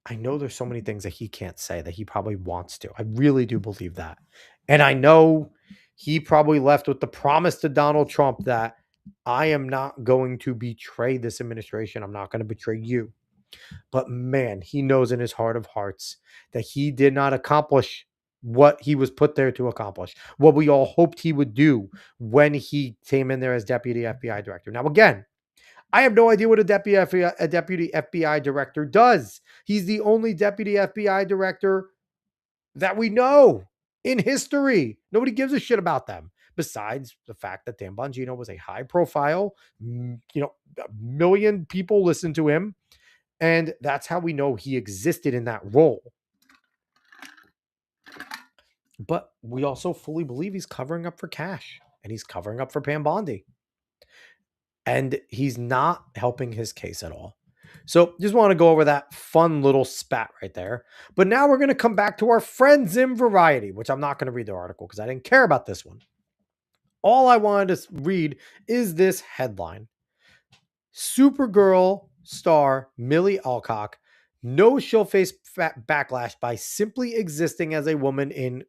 I know there's so many things that he can't say that he probably wants to. I really do believe that. And I know he probably left with the promise to Donald Trump that I am not going to betray this administration. I'm not going to betray you. But man, he knows in his heart of hearts that he did not accomplish what he was put there to accomplish, what we all hoped he would do when he came in there as deputy FBI director. Now, again, I have no idea what a deputy FBI director does. He's the only deputy FBI director that we know in history. Nobody gives a shit about them besides the fact that Dan Bongino was a high profile, a million people listened to him. And that's how we know he existed in that role. But we also fully believe he's covering up for cash and he's covering up for Pam Bondi. And he's not helping his case at all. So just want to go over that fun little spat right there. But now we're going to come back to our friends in Variety, which I'm not going to read their article because I didn't care about this one. All I wanted to read is this headline. Supergirl star Millie Alcock knows she'll face backlash by simply existing as a woman in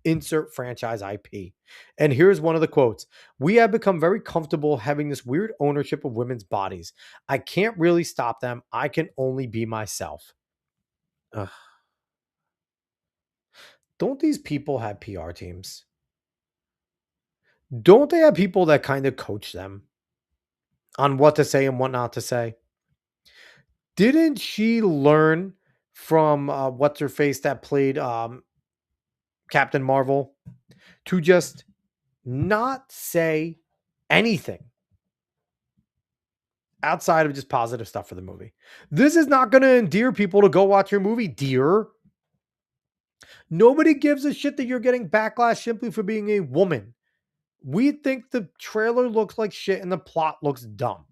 insert franchise IP. And here's one of the quotes. "We have become very comfortable having this weird ownership of women's bodies. I can't really stop them. I can only be myself." Ugh. Don't these people have PR teams? Don't they have people that kind of coach them on what to say and what not to say? Didn't she learn from what's her face that played Captain Marvel to just not say anything outside of just positive stuff for the movie? This is not going to endear people to go watch your movie, dear. Nobody gives a shit that you're getting backlash simply for being a woman. We think the trailer looks like shit and the plot looks dumb.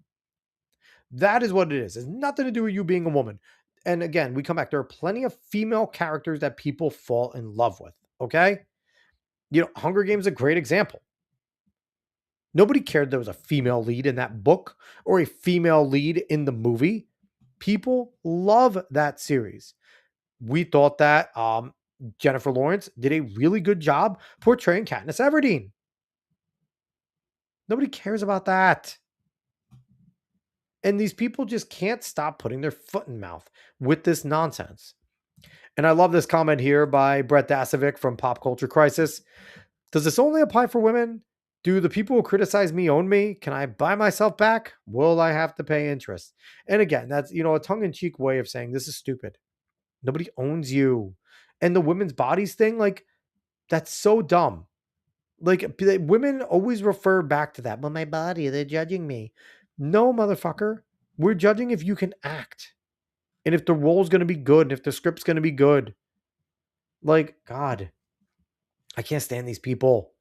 That is what it is. It's nothing to do with you being a woman. And again, we come back. There are plenty of female characters that people fall in love with. Okay. Hunger Games is a great example. Nobody cared there was a female lead in that book or a female lead in the movie. People love that series. We thought that Jennifer Lawrence did a really good job portraying Katniss Everdeen. Nobody cares about that. And these people just can't stop putting their foot in mouth with this nonsense. And I love this comment here by Brett Dasovic from Pop Culture Crisis. "Does this only apply for women? Do the people who criticize me own me? Can I buy myself back? Will I have to pay interest?" And again, that's, a tongue-in-cheek way of saying this is stupid. Nobody owns you. And the women's bodies thing, that's so dumb. Women always refer back to that. "But my body, they're judging me." No, motherfucker. We're judging if you can act. And if the role's going to be good. And if the script's going to be good. God. I can't stand these people.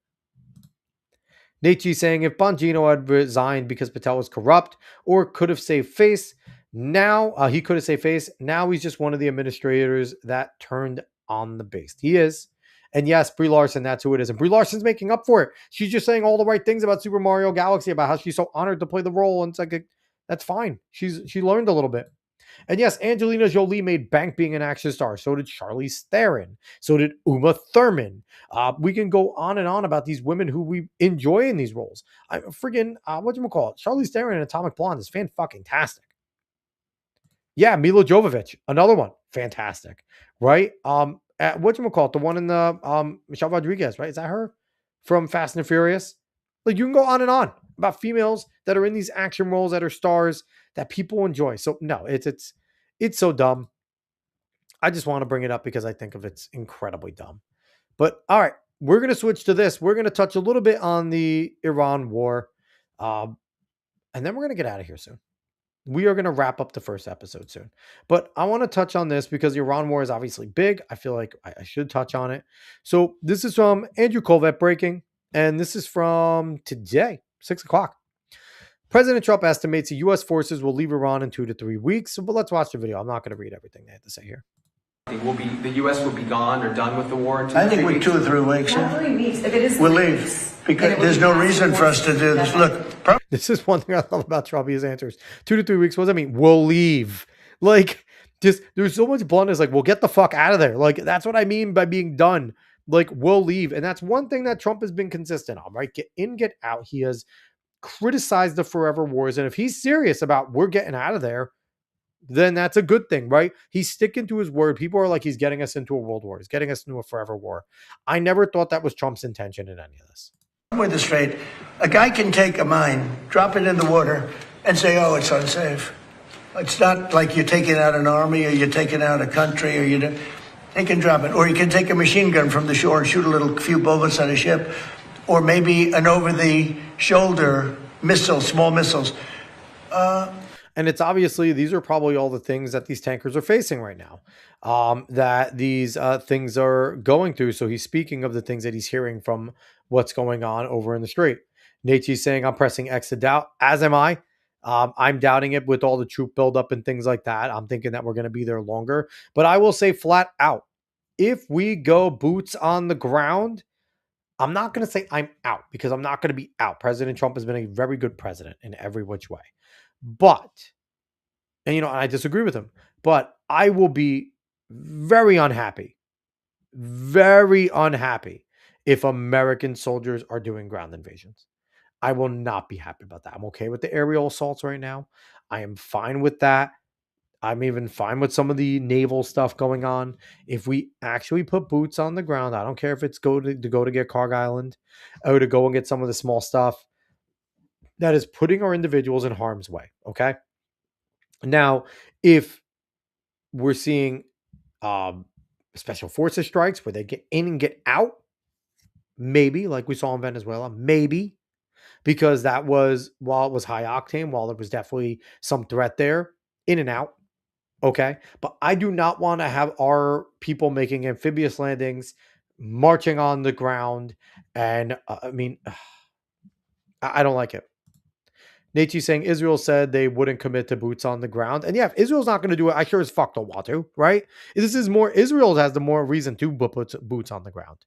Nate G saying, "If Bongino had resigned because Patel was corrupt or could have saved face, now he could have saved face. Now he's just one of the administrators that turned on the base." He is. And yes, Brie Larson, that's who it is. And Brie Larson's making up for it. She's just saying all the right things about Super Mario Galaxy, about how she's so honored to play the role. And it's that's fine. She learned a little bit. And yes, Angelina Jolie made bank being an action star. So did Charlize Theron. So did Uma Thurman. We can go on and on about these women who we enjoy in these roles. Whatchamacallit? Charlize Theron in Atomic Blonde is fan-fucking-tastic. Yeah, Milo Jovovich, another one, fantastic, right? Whatchamacallit, the one in the Michelle Rodriguez, right? Is that her from Fast and Furious? Like, you can go on and on about females that are in these action roles that are stars that people enjoy. So no, it's so dumb. I just want to bring it up because I think of it's incredibly dumb. But all right, we're gonna switch to this. We're gonna touch a little bit on the Iran war, um, and then we're gonna get out of here soon. We are going to wrap up the first episode soon. But I want to touch on this because the Iran war is obviously big. I feel like I should touch on it. So this is from Andrew Colvett breaking, and this is from today, 6 o'clock. President Trump estimates the U.S. forces will leave Iran in 2 to 3 weeks. But let's watch the video. I'm not going to read everything they had to say here. The U.S. will be gone or done with the war in 2 I think weeks? with 2 or 3 weeks. Not 3 weeks. If it is we'll 3 leave weeks, because there's no reason for us to do this. Look, this is one thing I love about Trump. His answers 2 to 3 weeks. What does that mean? We'll leave. Like, just there's so much bluntness. Like, we'll get the fuck out of there. Like, that's what I mean by being done. Like, we'll leave. And that's one thing that Trump has been consistent on, right? Get in, get out. He has criticized the forever wars. And if he's serious about we're getting out of there, then that's a good thing, right? He's sticking to his word. People are like, he's getting us into a world war. He's getting us into a forever war. I never thought that was Trump's intention in any of this. with the straight. A guy can take a mine, drop it in the water, and say, oh, it's unsafe. It's not like you're taking out an army or you're taking out a country or they can drop it. Or you can take a machine gun from the shore and shoot a few bullets at a ship. Or maybe an over-the-shoulder missile, small missiles. And it's obviously, these are probably all the things that these tankers are facing right now, that these things are going through. So he's speaking of the things that he's hearing from what's going on over in the strait. Nate's saying, I'm pressing X to doubt, as am I. I'm doubting it with all the troop buildup and things like that. I'm thinking that we're going to be there longer. But I will say flat out, if we go boots on the ground, I'm not going to say I'm out because I'm not going to be out. President Trump has been a very good president in every which way. But, and I disagree with him, but I will be very unhappy if American soldiers are doing ground invasions. I will not be happy about that. I'm okay with the aerial assaults right now. I am fine with that. I'm even fine with some of the naval stuff going on. If we actually put boots on the ground, I don't care if it's to go to get Carg Island or to go and get some of the small stuff that is putting our individuals in harm's way. Okay. Now, if we're seeing special forces strikes where they get in and get out, maybe like we saw in Venezuela, maybe because that was, while it was high octane, while there was definitely some threat there, in and out. Okay. But I do not want to have our people making amphibious landings, marching on the ground. And I don't like it. Nate's saying Israel said they wouldn't commit to boots on the ground. And yeah, if Israel's not going to do it, I sure as fuck don't want to, right? This is more, Israel has the more reason to put boots on the ground.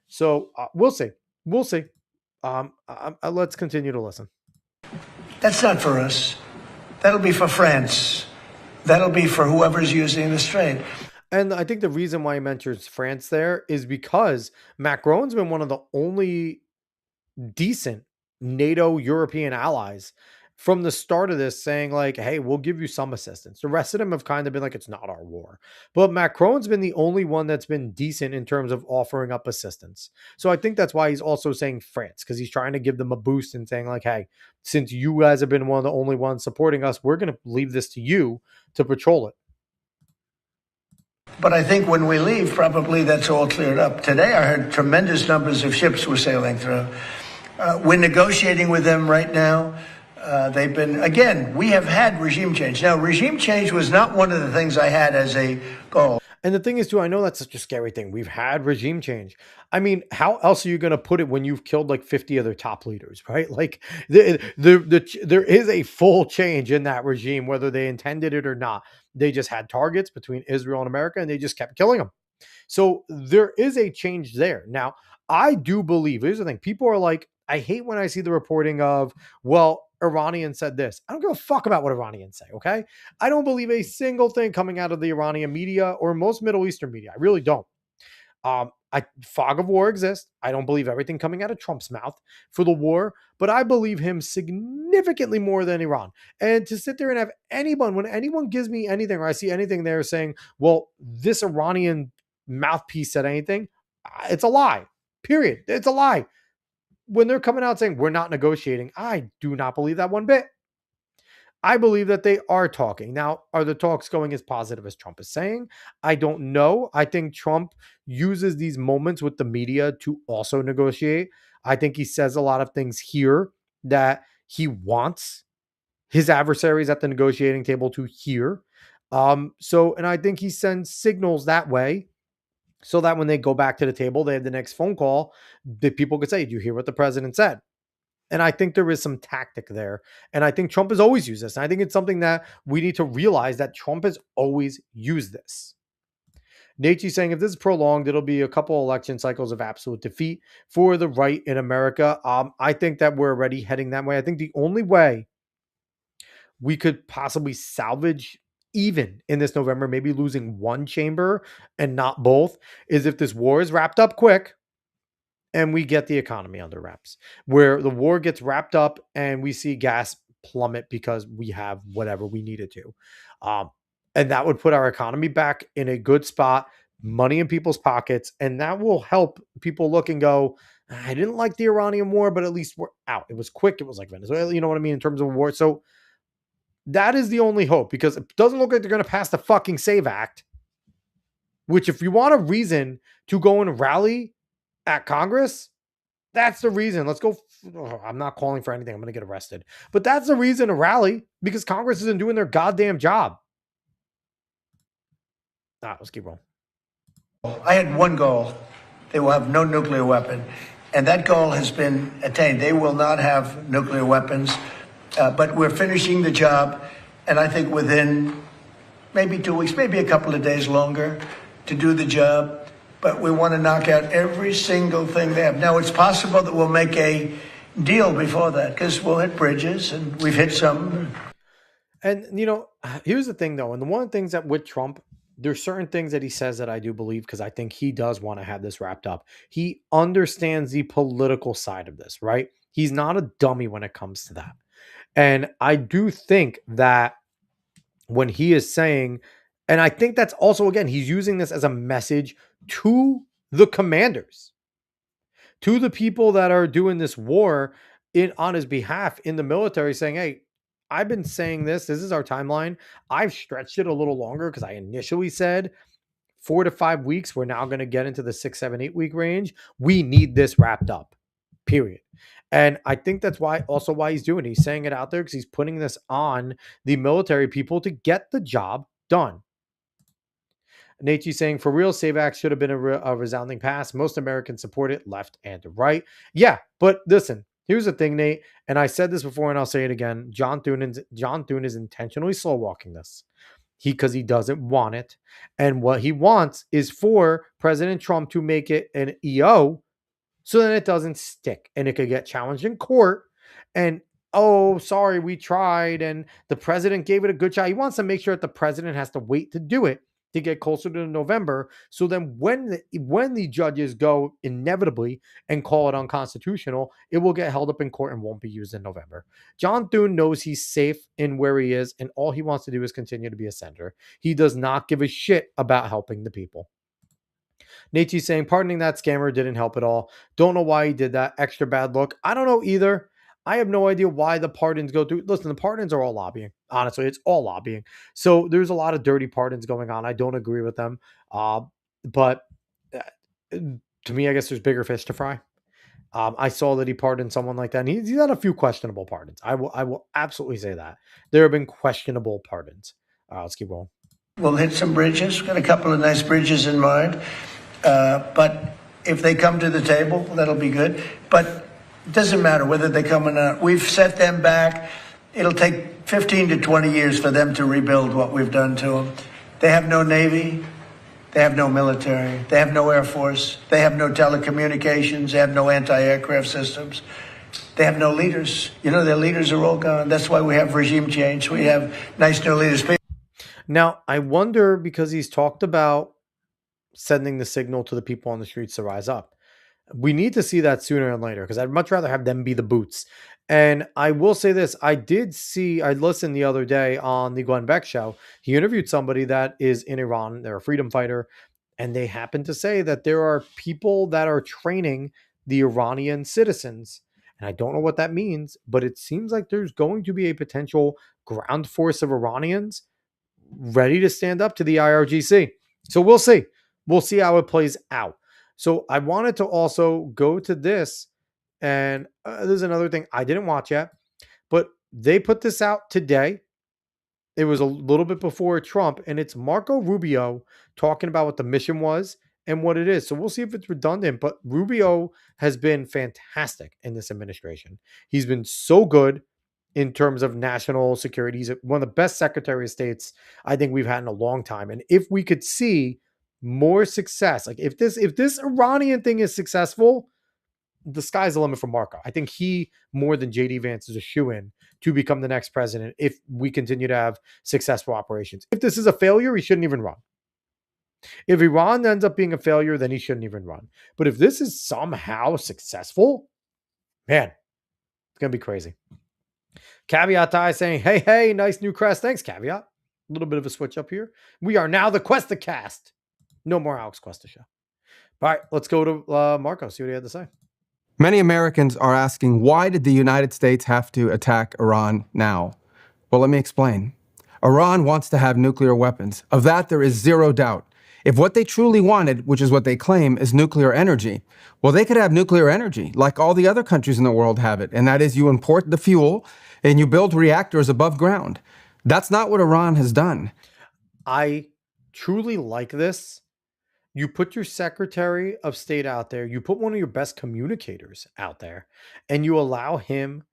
So we'll see. We'll see. Let's continue to listen. That's not for us. That'll be for France. That'll be for whoever's using the strait. And I think the reason why he mentions France there is because Macron's been one of the only decent NATO European allies from the start of this, saying like, hey, we'll give you some assistance. The rest of them have kind of been like, it's not our war. But Macron's been the only one that's been decent in terms of offering up assistance. So I think that's why he's also saying France, because he's trying to give them a boost and saying like, hey, since you guys have been one of the only ones supporting us, we're going to leave this to you to patrol it. But I think when we leave, probably that's all cleared up. Today, I heard tremendous numbers of ships were sailing through. We're negotiating with them right now. They've been, again, we have had regime change. Now, regime change was not one of the things I had as a goal. And the thing is, too, I know that's such a scary thing. We've had regime change. I mean, how else are you going to put it when you've killed like 50 other top leaders, right? Like there is a full change in that regime, whether they intended it or not. They just had targets between Israel and America, and they just kept killing them. So there is a change there. Now, I do believe, here's the thing. People are like, I hate when I see the reporting of, well, Iranian said this. I don't give a fuck about what Iranians say, okay? I don't believe a single thing coming out of the Iranian media or most Middle Eastern media. I really don't. fog of war exists. I don't believe everything coming out of Trump's mouth for the war, but I believe him significantly more than Iran. And to sit there and have anyone, when anyone gives me anything or I see anything there saying, well, this Iranian mouthpiece said anything, it's a lie. Period. It's a lie. When they're coming out saying we're not negotiating, I do not believe that one bit. I believe that they are talking. Now, are the talks going as positive as Trump is saying? I don't know. I think Trump uses these moments with the media to also negotiate. I think he says a lot of things here that he wants his adversaries at the negotiating table to hear. And I think he sends signals that way so that when they go back to the table, they have the next phone call, that people could say, "Do you hear what the president said?" And I think there is some tactic there. And I think Trump has always used this. And I think it's something that we need to realize that Trump has always used this. Nate's saying if this is prolonged, it'll be a couple election cycles of absolute defeat for the right in America. I think that we're already heading that way. I think the only way we could possibly salvage even in this November, maybe losing one chamber and not both, is if this war is wrapped up quick and we get the economy under wraps, where the war gets wrapped up and we see gas plummet because we have whatever we needed to. And that would put our economy back in a good spot, money in people's pockets, and that will help people look and go, I didn't like the Iranian war, but at least we're out. It was quick. It was like Venezuela, you know what I mean, in terms of war. So that is the only hope, because it doesn't look like they're going to pass the fucking SAVE Act, which if you want a reason to go and rally at Congress, that's the reason. Let's go. I'm not calling for anything. I'm going to get arrested. But that's the reason to rally, because Congress isn't doing their goddamn job. Let's keep rolling. I had one goal. They will have no nuclear weapon. And that goal has been attained. They will not have nuclear weapons. But we're finishing the job. And I think within maybe 2 weeks, maybe a couple of days longer to do the job. But we want to knock out every single thing they have. Now, it's possible that we'll make a deal before that, because we'll hit bridges, and we've hit some. And, here's the thing, though. And one of the things that with Trump, there's certain things that he says that I do believe, because I think he does want to have this wrapped up. He understands the political side of this, right? He's not a dummy when it comes to that. And I do think that when he is saying, and I think that's also, again, he's using this as a message to the commanders, to the people that are doing this war on his behalf in the military, saying, hey, I've been saying this is our timeline. I've stretched it a little longer because I initially said 4 to 5 weeks. We're now going to get into the 6, 7, 8 week range. We need this wrapped up, period. And I think that's why he's doing it. He's saying it out there because he's putting this on the military people to get the job done. Nate's saying, for real, SAVE Act should have been a resounding pass. Most Americans support it, left and right. Yeah, but listen, here's the thing, Nate, and I said this before and I'll say it again. John Thune is intentionally slow walking this because he doesn't want it. And what he wants is for President Trump to make it an EO so that it doesn't stick and it could get challenged in court. And, oh, sorry, we tried and the president gave it a good shot. He wants to make sure that the president has to wait to do it to get closer to November. So then when the judges go inevitably and call it unconstitutional, it will get held up in court and won't be used in November. John Thune knows he's safe in where he is, and all he wants to do is continue to be a senator. He does not give a shit about helping the people. Nate's saying, pardoning that scammer didn't help at all. Don't know why he did that. Extra bad look. I don't know either. I have no idea why the pardons go through. Listen, the pardons are all lobbying. Honestly, it's all lobbying. So there's a lot of dirty pardons going on. I don't agree with them. But to me, I guess there's bigger fish to fry. I saw that he pardoned someone like that. And he's had a few questionable pardons. I will absolutely say that. There have been questionable pardons. Let's keep rolling. We'll hit some bridges. Got a couple of nice bridges in mind. But if they come to the table, that'll be good. But it doesn't matter whether they come or not. We've set them back. It'll take 15 to 20 years for them to rebuild what we've done to them. They have no Navy. They have no military. They have no Air Force. They have no telecommunications. They have no anti-aircraft systems. They have no leaders. Their leaders are all gone. That's why we have regime change. We have nice new leaders. Now, I wonder, because he's talked about sending the signal to the people on the streets to rise up. We need to see that sooner than later because I'd much rather have them be the boots. And I will say this, I listened the other day on the Glenn Beck show. He interviewed somebody that is in Iran. They're a freedom fighter. And they happen to say that there are people that are training the Iranian citizens. And I don't know what that means, but it seems like there's going to be a potential ground force of Iranians ready to stand up to the IRGC. So we'll see. We'll see how it plays out. So I wanted to also go to this, and there's another thing I didn't watch yet, but they put this out today. It was a little bit before Trump, and it's Marco Rubio talking about what the mission was and what it is. So we'll see if it's redundant, but Rubio has been fantastic in this administration. He's been so good in terms of national security. He's one of the best Secretary of States I think we've had in a long time. And if we could see more success, like if this Iranian thing is successful, the sky's the limit for Marco. I think he, more than JD Vance, is a shoo-in to become the next president if we continue to have successful operations. If this is a failure, he shouldn't even run. If Iran ends up being a failure, then he shouldn't even run. But if this is somehow successful, man, it's going to be crazy. Caveat Ty saying, hey, nice new crest. Thanks, Caveat. A little bit of a switch up here. We are now the Cuestacast. No more Alex Cuesta show. All right, let's go to Marco, see what he had to say. Many Americans are asking, why did the United States have to attack Iran now? Well, let me explain. Iran wants to have nuclear weapons. Of that, there is zero doubt. If what they truly wanted, which is what they claim, is nuclear energy, well, they could have nuclear energy like all the other countries in the world have it. And that is you import the fuel and you build reactors above ground. That's not what Iran has done. I truly like this. You put your Secretary of State out there, you put one of your best communicators out there, and you allow him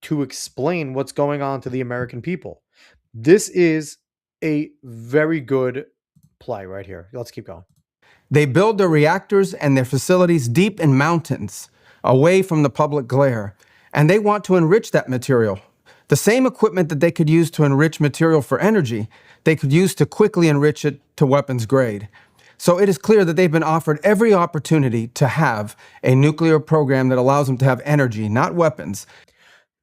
to explain what's going on to the American people. This is a very good play right here. Let's keep going. They build their reactors and their facilities deep in mountains, away from the public glare, and they want to enrich that material. The same equipment that they could use to enrich material for energy, they could use to quickly enrich it to weapons grade. So it is clear that they've been offered every opportunity to have a nuclear program that allows them to have energy, not weapons.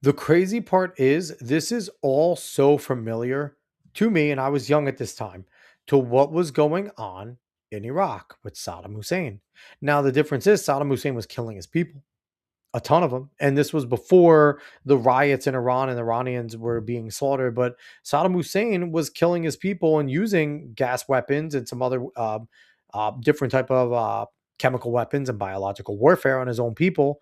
The crazy part is this is all so familiar to me, and I was young at this time, to what was going on in Iraq with Saddam Hussein. Now, the difference is Saddam Hussein was killing his people, a ton of them. And this was before the riots in Iran and the Iranians were being slaughtered. But Saddam Hussein was killing his people and using gas weapons and some other different type of chemical weapons and biological warfare on his own people.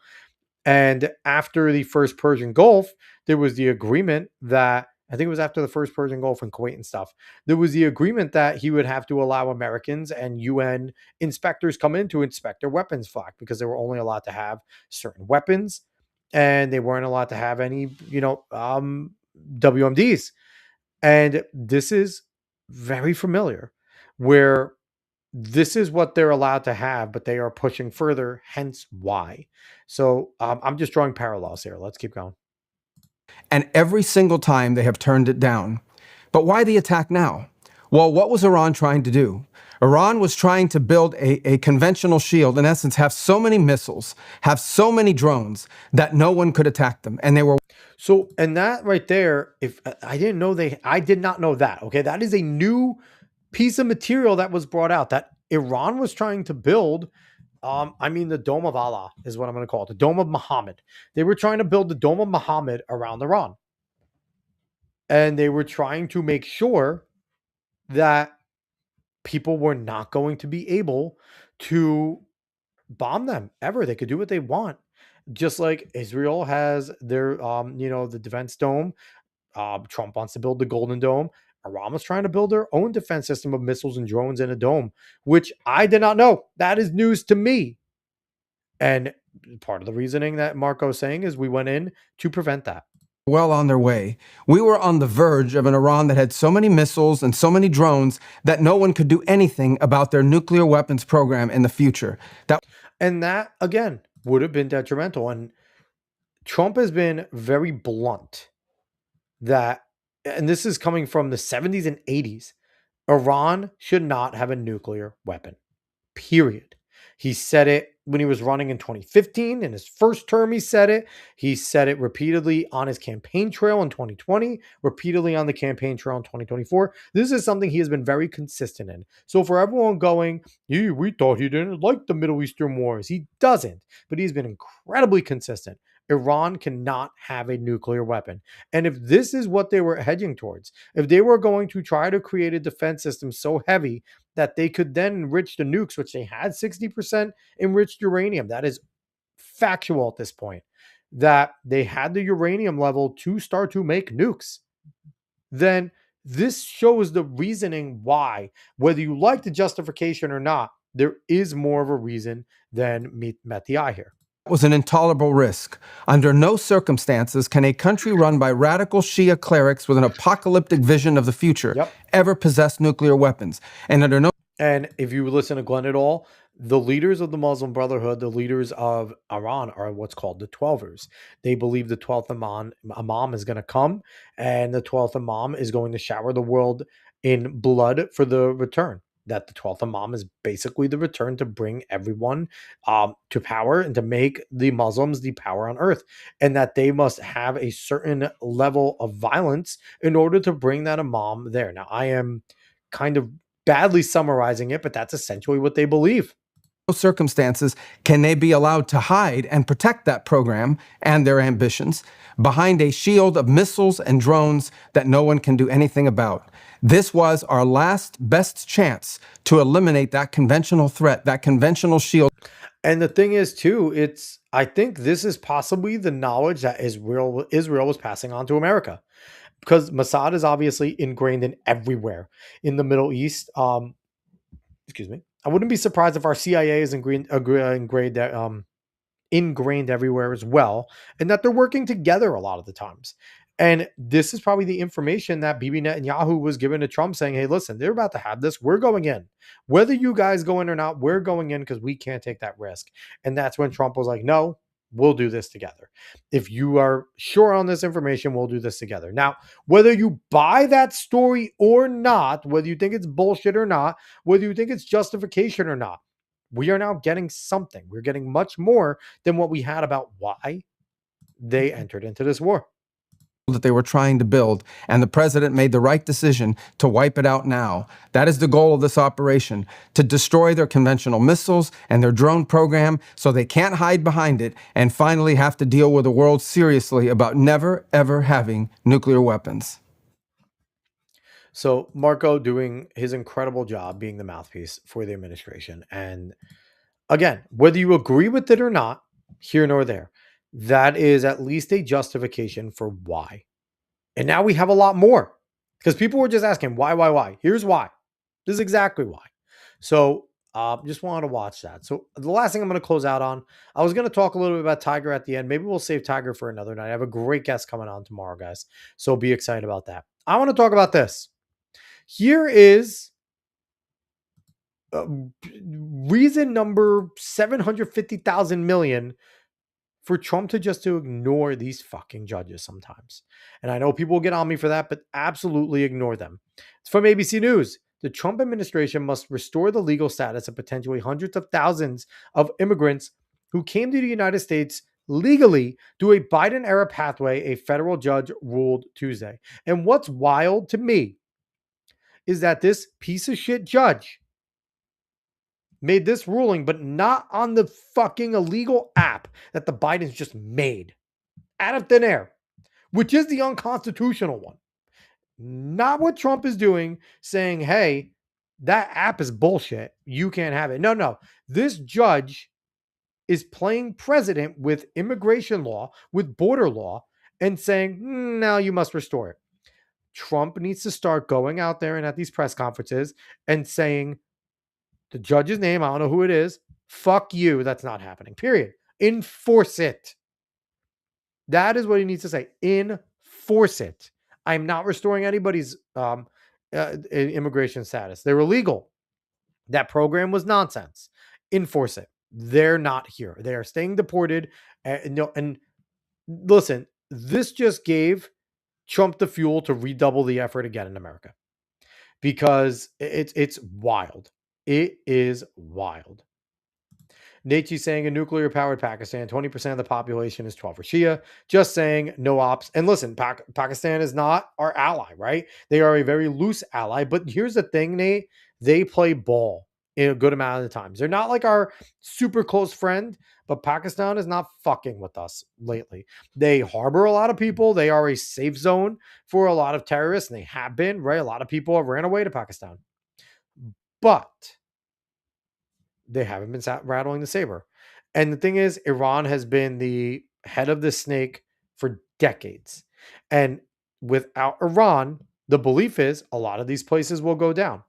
And after the first Persian Gulf, there was the agreement that, I think it was after the first Persian Gulf in Kuwait and stuff, there was the agreement that he would have to allow Americans and UN inspectors come in to inspect their weapons flak because they were only allowed to have certain weapons and they weren't allowed to have any, WMDs. And this is very familiar where this is what they're allowed to have, but they are pushing further, hence why. So I'm just drawing parallels here. Let's keep going. And every single time they have turned it down. But why the attack now? Well, what was Iran trying to do? Iran was trying to build a conventional shield, in essence, have so many missiles, have so many drones that no one could attack them. And they were... So, and that right there, if I did not know that. Okay. That is a new piece of material that was brought out that Iran was trying to build. The Dome of Allah is what I'm going to call it. The Dome of Muhammad. They were trying to build the Dome of Muhammad around Iran. And they were trying to make sure that people were not going to be able to bomb them ever. They could do what they want. Just like Israel has their, the defense dome. Trump wants to build the Golden Dome. Iran was trying to build their own defense system of missiles and drones in a dome, which I did not know. That is news to me. And part of the reasoning that Marco's saying is we went in to prevent that. Well on their way. We were on the verge of an Iran that had so many missiles and so many drones that no one could do anything about their nuclear weapons program in the future. And that, again, would have been detrimental. And Trump has been very blunt that, and this is coming from the 70s and 80s, Iran should not have a nuclear weapon. period. He said it when he was running in 2015. In his first term, he said it. He said it repeatedly on his campaign trail in 2020, repeatedly on the campaign trail in 2024. This is something he has been very consistent in. So for everyone going, we thought he didn't like the Middle Eastern wars. He doesn't, but he's been incredibly consistent. Iran cannot have a nuclear weapon. And if this is what they were hedging towards, if they were going to try to create a defense system so heavy that they could then enrich the nukes, which they had 60% enriched uranium, that is factual at this point, that they had the uranium level to start to make nukes, then this shows the reasoning why, whether you like the justification or not, there is more of a reason than met the eye here. Was an intolerable risk. Under no circumstances can a country run by radical Shia clerics with an apocalyptic vision of the future ever possess nuclear weapons. And under no... And if you listen to Glenn at all, the leaders of the Muslim Brotherhood, the leaders of Iran, are what's called the Twelvers. They believe the 12th Imam is going to come, and the 12th Imam is going to shower the world in blood for the return. That the 12th Imam is basically the return to bring everyone to power and to make the Muslims the power on earth, and that they must have a certain level of violence in order to bring that Imam there. Now, I am kind of badly summarizing it, but that's essentially what they believe. No circumstances can they be allowed to hide and protect that program and their ambitions behind a shield of missiles and drones that no one can do anything about. This was our last best chance to eliminate that conventional threat, that conventional shield. And the thing is, too, I think this is possibly the knowledge that Israel was passing on to America, because Mossad is obviously ingrained in everywhere in the Middle East. Excuse me. I wouldn't be surprised if our CIA is ingrained everywhere as well, and that they're working together a lot of the times. And this is probably the information that Bibi Netanyahu was given to Trump, saying, hey, listen, they're about to have this. We're going in. Whether you guys go in or not, we're going in because we can't take that risk. And that's when Trump was like, no, we'll do this together. If you are sure on this information, we'll do this together. Now, whether you buy that story or not, whether you think it's bullshit or not, whether you think it's justification or not, we are now getting something. We're getting much more than what we had about why they entered into this war that they were trying to build, and the president made the right decision to wipe it out now. That is the goal of this operation, to destroy their conventional missiles and their drone program so they can't hide behind it and finally have to deal with the world seriously about never, ever having nuclear weapons. So Marco doing his incredible job being the mouthpiece for the administration. And again, whether you agree with it or not, here nor there, that is at least a justification for why. And now we have a lot more, because people were just asking why. Here's why. This is exactly why. So just wanted to watch that. So the last thing I'm going to close out on, I was going to talk a little bit about Tiger at the end. Maybe we'll save Tiger for another night. I have a great guest coming on tomorrow, guys. So be excited about that. I want to talk about this. Here is reason number 750,000 million for Trump to ignore these fucking judges sometimes. And I know people will get on me for that, but absolutely ignore them. It's from ABC News. The Trump administration must restore the legal status of potentially hundreds of thousands of immigrants who came to the United States legally through a Biden-era pathway, a federal judge ruled Tuesday. And what's wild to me is that this piece of shit judge made this ruling, but not on the fucking illegal app that the Bidens just made out of thin air, which is the unconstitutional one. Not what Trump is doing, saying, hey, that app is bullshit. You can't have it. No. This judge is playing president with immigration law, with border law, and saying, no, you must restore it. Trump needs to start going out there and at these press conferences and saying, the judge's name, I don't know who it is. Fuck you. That's not happening. Period. Enforce it. That is what he needs to say. Enforce it. I'm not restoring anybody's immigration status. They're illegal. That program was nonsense. Enforce it. They're not here. They are staying deported. And listen, this just gave Trump the fuel to redouble the effort again in America, because it's wild. It is wild. Nachi saying a nuclear powered Pakistan, 20% of the population is 12 or Shia. Just saying no ops. And listen, Pakistan is not our ally, right? They are a very loose ally. But here's the thing, Nate. They play ball in a good amount of the times. They're not like our super close friend, but Pakistan is not fucking with us lately. They harbor a lot of people. They are a safe zone for a lot of terrorists, and they have been, right? A lot of people have ran away to Pakistan. But they haven't been rattling the saber. And the thing is, Iran has been the head of the snake for decades. And without Iran, the belief is a lot of these places will go down.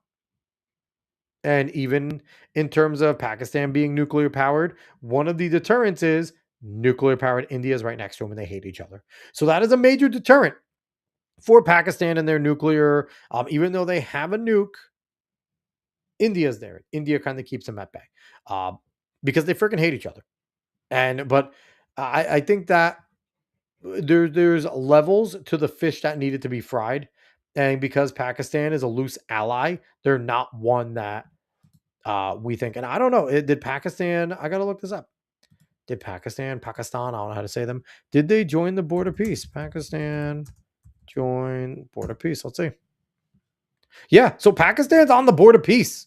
And even in terms of Pakistan being nuclear powered, one of the deterrents is nuclear powered India is right next to them and they hate each other. So that is a major deterrent for Pakistan and their nuclear. Even though they have a nuke, India's there. India kind of keeps them at bay because they freaking hate each other. But I think that there's levels to the fish that needed to be fried, and because Pakistan is a loose ally, they're not one that we think. And I don't know, did Pakistan? I gotta look this up. Did Pakistan? I don't know how to say them. Did they join the Board of Peace? Pakistan join Board of Peace. Let's see. Yeah, so Pakistan's on the Board of Peace.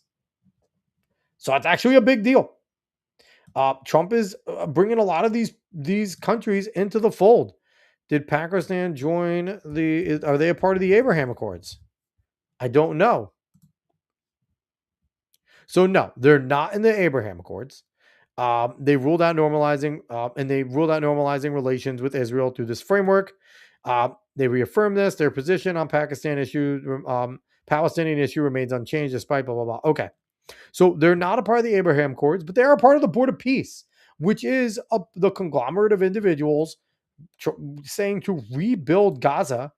So it's actually a big deal. Trump is bringing a lot of these countries into the fold. Did Pakistan join are they a part of the Abraham Accords? I don't know. So no, they're not in the Abraham Accords. They ruled out normalizing relations with Israel through this framework. They reaffirmed their position on Palestinian issue remains unchanged despite blah blah blah. Okay. So they're not a part of the Abraham Accords, but they're a part of the Board of Peace, which is the conglomerate of individuals saying to rebuild Gaza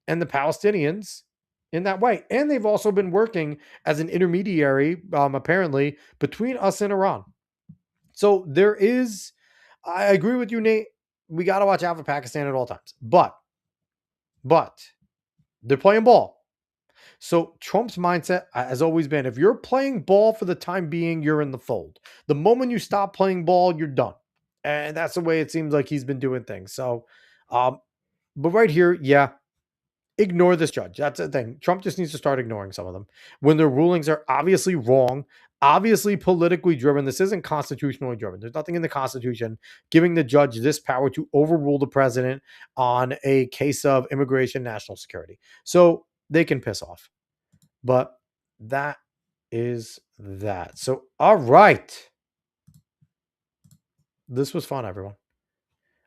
and the Palestinians in that way. And they've also been working as an intermediary, apparently, between us and Iran. So I agree with you, Nate. We got to watch out for Pakistan at all times. But they're playing ball. So Trump's mindset has always been, if you're playing ball for the time being, you're in the fold. The moment you stop playing ball, you're done. And that's the way it seems like he's been doing things. So, but right here, yeah, ignore this judge. That's the thing. Trump just needs to start ignoring some of them. When their rulings are obviously wrong, obviously politically driven. This isn't constitutionally driven. There's nothing in the Constitution giving the judge this power to overrule the president on a case of immigration, national security. So they can piss off. But that is that. So, all right. This was fun, everyone.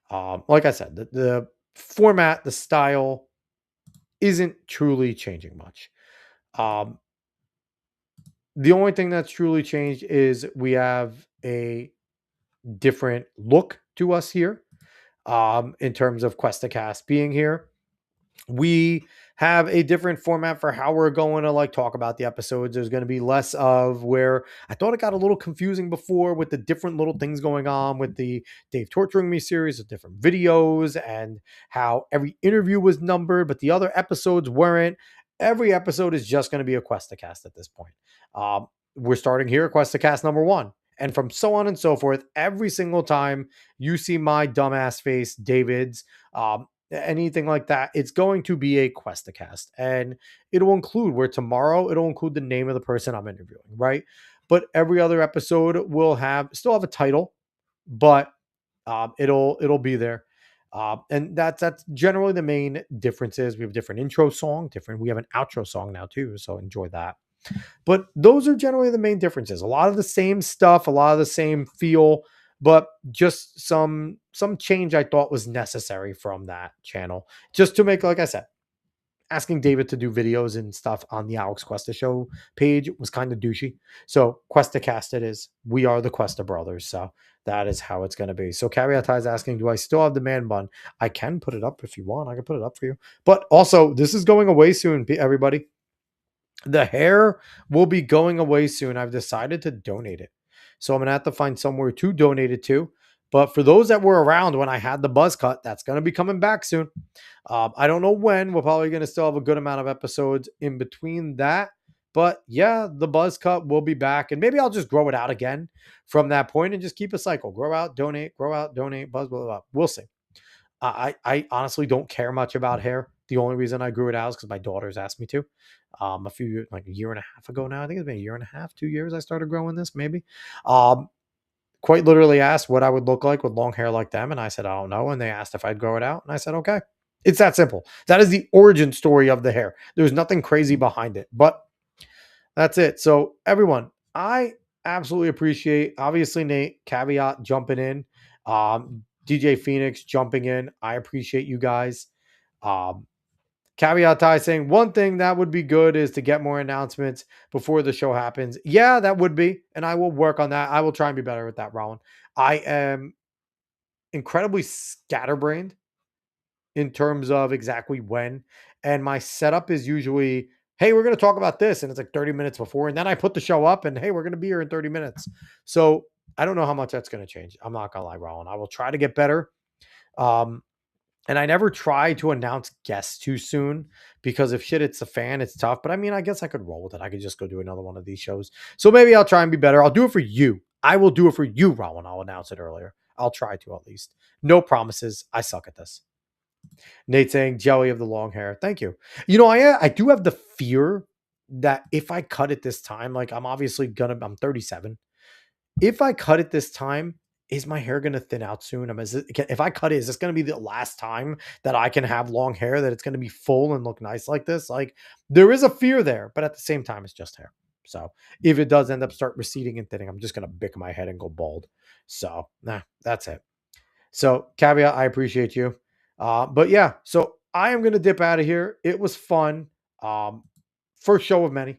Like I said, the format, the style isn't truly changing much. The only thing that's truly changed is we have a different look to us here in terms of Cuestacast being here. We have a different format for how we're going to talk about the episodes. There's going to be less of where I thought it got a little confusing before with the different little things going on with the Dave Torturing Me series of different videos and how every interview was numbered, but the other episodes weren't. Every episode is just going to be a Cuestacast at this point. We're starting here, Cuestacast number 1. And from so on and so forth, every single time you see my dumbass face, David's, anything like that, it's going to be a Cuestacast. And it'll include where tomorrow it'll include the name of the person I'm interviewing, right? But every other episode will still have a title, but it'll be there. And that's generally the main differences. We have a different intro song, we have an outro song now too, so enjoy that. But those are generally the main differences. A lot of the same stuff, a lot of the same feel, but just some change I thought was necessary from that channel. Just to make, like I said, asking David to do videos and stuff on the Alex Cuesta Show page was kind of douchey. So Cuestacast it is. We are the Cuesta brothers. So that is how it's going to be. So Caveat is asking, do I still have the man bun? I can put it up if you want. I can put it up for you. But also, this is going away soon, everybody. The hair will be going away soon. I've decided to donate it. So I'm going to have to find somewhere to donate it to. But for those that were around when I had the buzz cut, that's going to be coming back soon. I don't know when. We're probably going to still have a good amount of episodes in between that. But yeah, the buzz cut will be back, and maybe I'll just grow it out again from that point and just keep a cycle. Grow out, donate, buzz, blah, blah, blah. We'll see. I honestly don't care much about hair. The only reason I grew it out is because my daughters asked me to. A few years, like a year and a half ago now. I think it's been a year and a half, 2 years I started growing this, maybe. Quite literally asked what I would look like with long hair like them. And I said, I don't know. And they asked if I'd grow it out. And I said, okay. It's that simple. That is the origin story of the hair. There's nothing crazy behind it, but that's it. So everyone, I absolutely appreciate, obviously, Nate, Caveat jumping in, DJ Phoenix jumping in. I appreciate you guys. Caveat Ty saying one thing that would be good is to get more announcements before the show happens. Yeah, that would be. And I will work on that. I will try and be better with that, Rowan. I am incredibly scatterbrained in terms of exactly when. And my setup is usually, hey, we're going to talk about this. And it's like 30 minutes before. And then I put the show up and hey, we're going to be here in 30 minutes. So I don't know how much that's going to change. I'm not going to lie, Rowan. I will try to get better. And I never try to announce guests too soon because if shit hits the fan, it's tough. But I mean, I guess I could roll with it. I could just go do another one of these shows. So maybe I'll try and be better. I'll do it for you. I will do it for you, Rowan. I'll announce it earlier. I'll try to at least. No promises. I suck at this. Nate saying, Jelly of the long hair. Thank you. You know, I do have the fear that if I cut it this time, like I'm 37. If I cut it this time, is my hair going to thin out soon? If I cut it, is this going to be the last time that I can have long hair, that it's going to be full and look nice like this? Like there is a fear there, but at the same time, it's just hair. So if it does end up start receding and thinning, I'm just going to bick my head and go bald. So that's it. So Caveat, I appreciate you. But yeah, so I am going to dip out of here. It was fun. First show of many.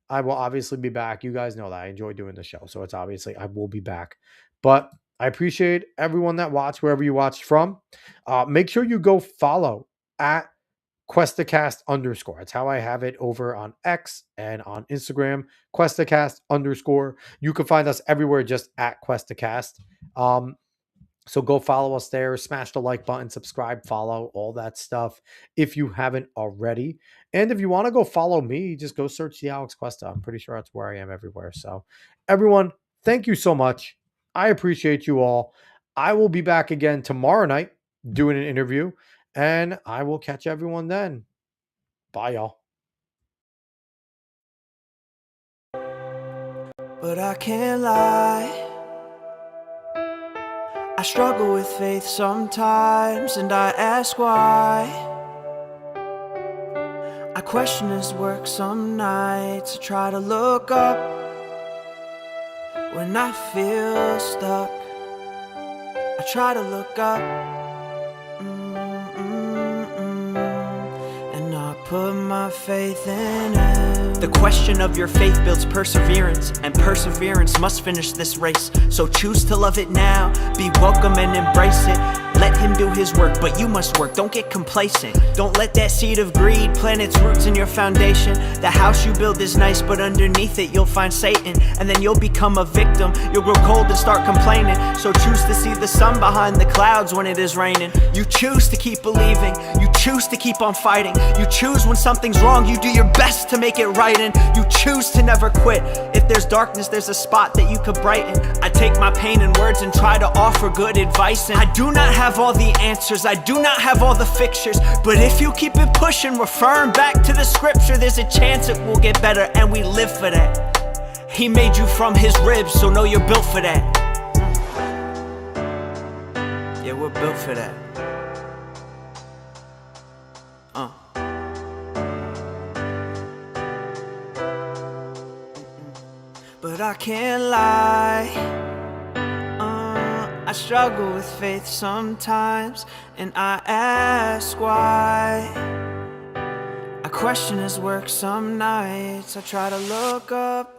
I will obviously be back. You guys know that I enjoy doing the show. So it's obviously I will be back. But I appreciate everyone that watched wherever you watched from. Make sure you go follow at Cuestacast _. That's how I have it over on X and on Instagram. Cuestacast _. You can find us everywhere just at Cuestacast. So go follow us there, smash the like button, subscribe, follow, all that stuff if you haven't already. And if you want to go follow me, just go search the Alex Cuesta. I'm pretty sure that's where I am everywhere. So everyone, thank you so much. I appreciate you all. I will be back again tomorrow night doing an interview, and I will catch everyone then. Bye, y'all. But I can't lie, I struggle with faith sometimes, and I ask why. I question his work some nights, I try to look up when I feel stuck. I try to look up, and I put my faith in it. The question of your faith builds perseverance, and perseverance must finish this race. So choose to love it now, be welcome and embrace it. Let him do his work, but you must work, don't get complacent. Don't let that seed of greed plant its roots in your foundation. The house you build is nice, but underneath it you'll find Satan. And then you'll become a victim, you'll grow cold and start complaining. So choose to see the sun behind the clouds when it is raining. You choose to keep believing, you choose to keep on fighting. You choose when something's wrong, you do your best to make it right. And you choose to never quit. If there's darkness, there's a spot that you could brighten. I take my pain in words and try to offer good advice. And I do not have all the answers, I do not have all the fixtures, but if you keep it pushing, referring back to the scripture, there's a chance it will get better, and we live for that. He made you from his ribs, so know you're built for that. Yeah, we're built for that. But I can't lie, I struggle with faith sometimes, and I ask why. I question his work some nights, I try to look up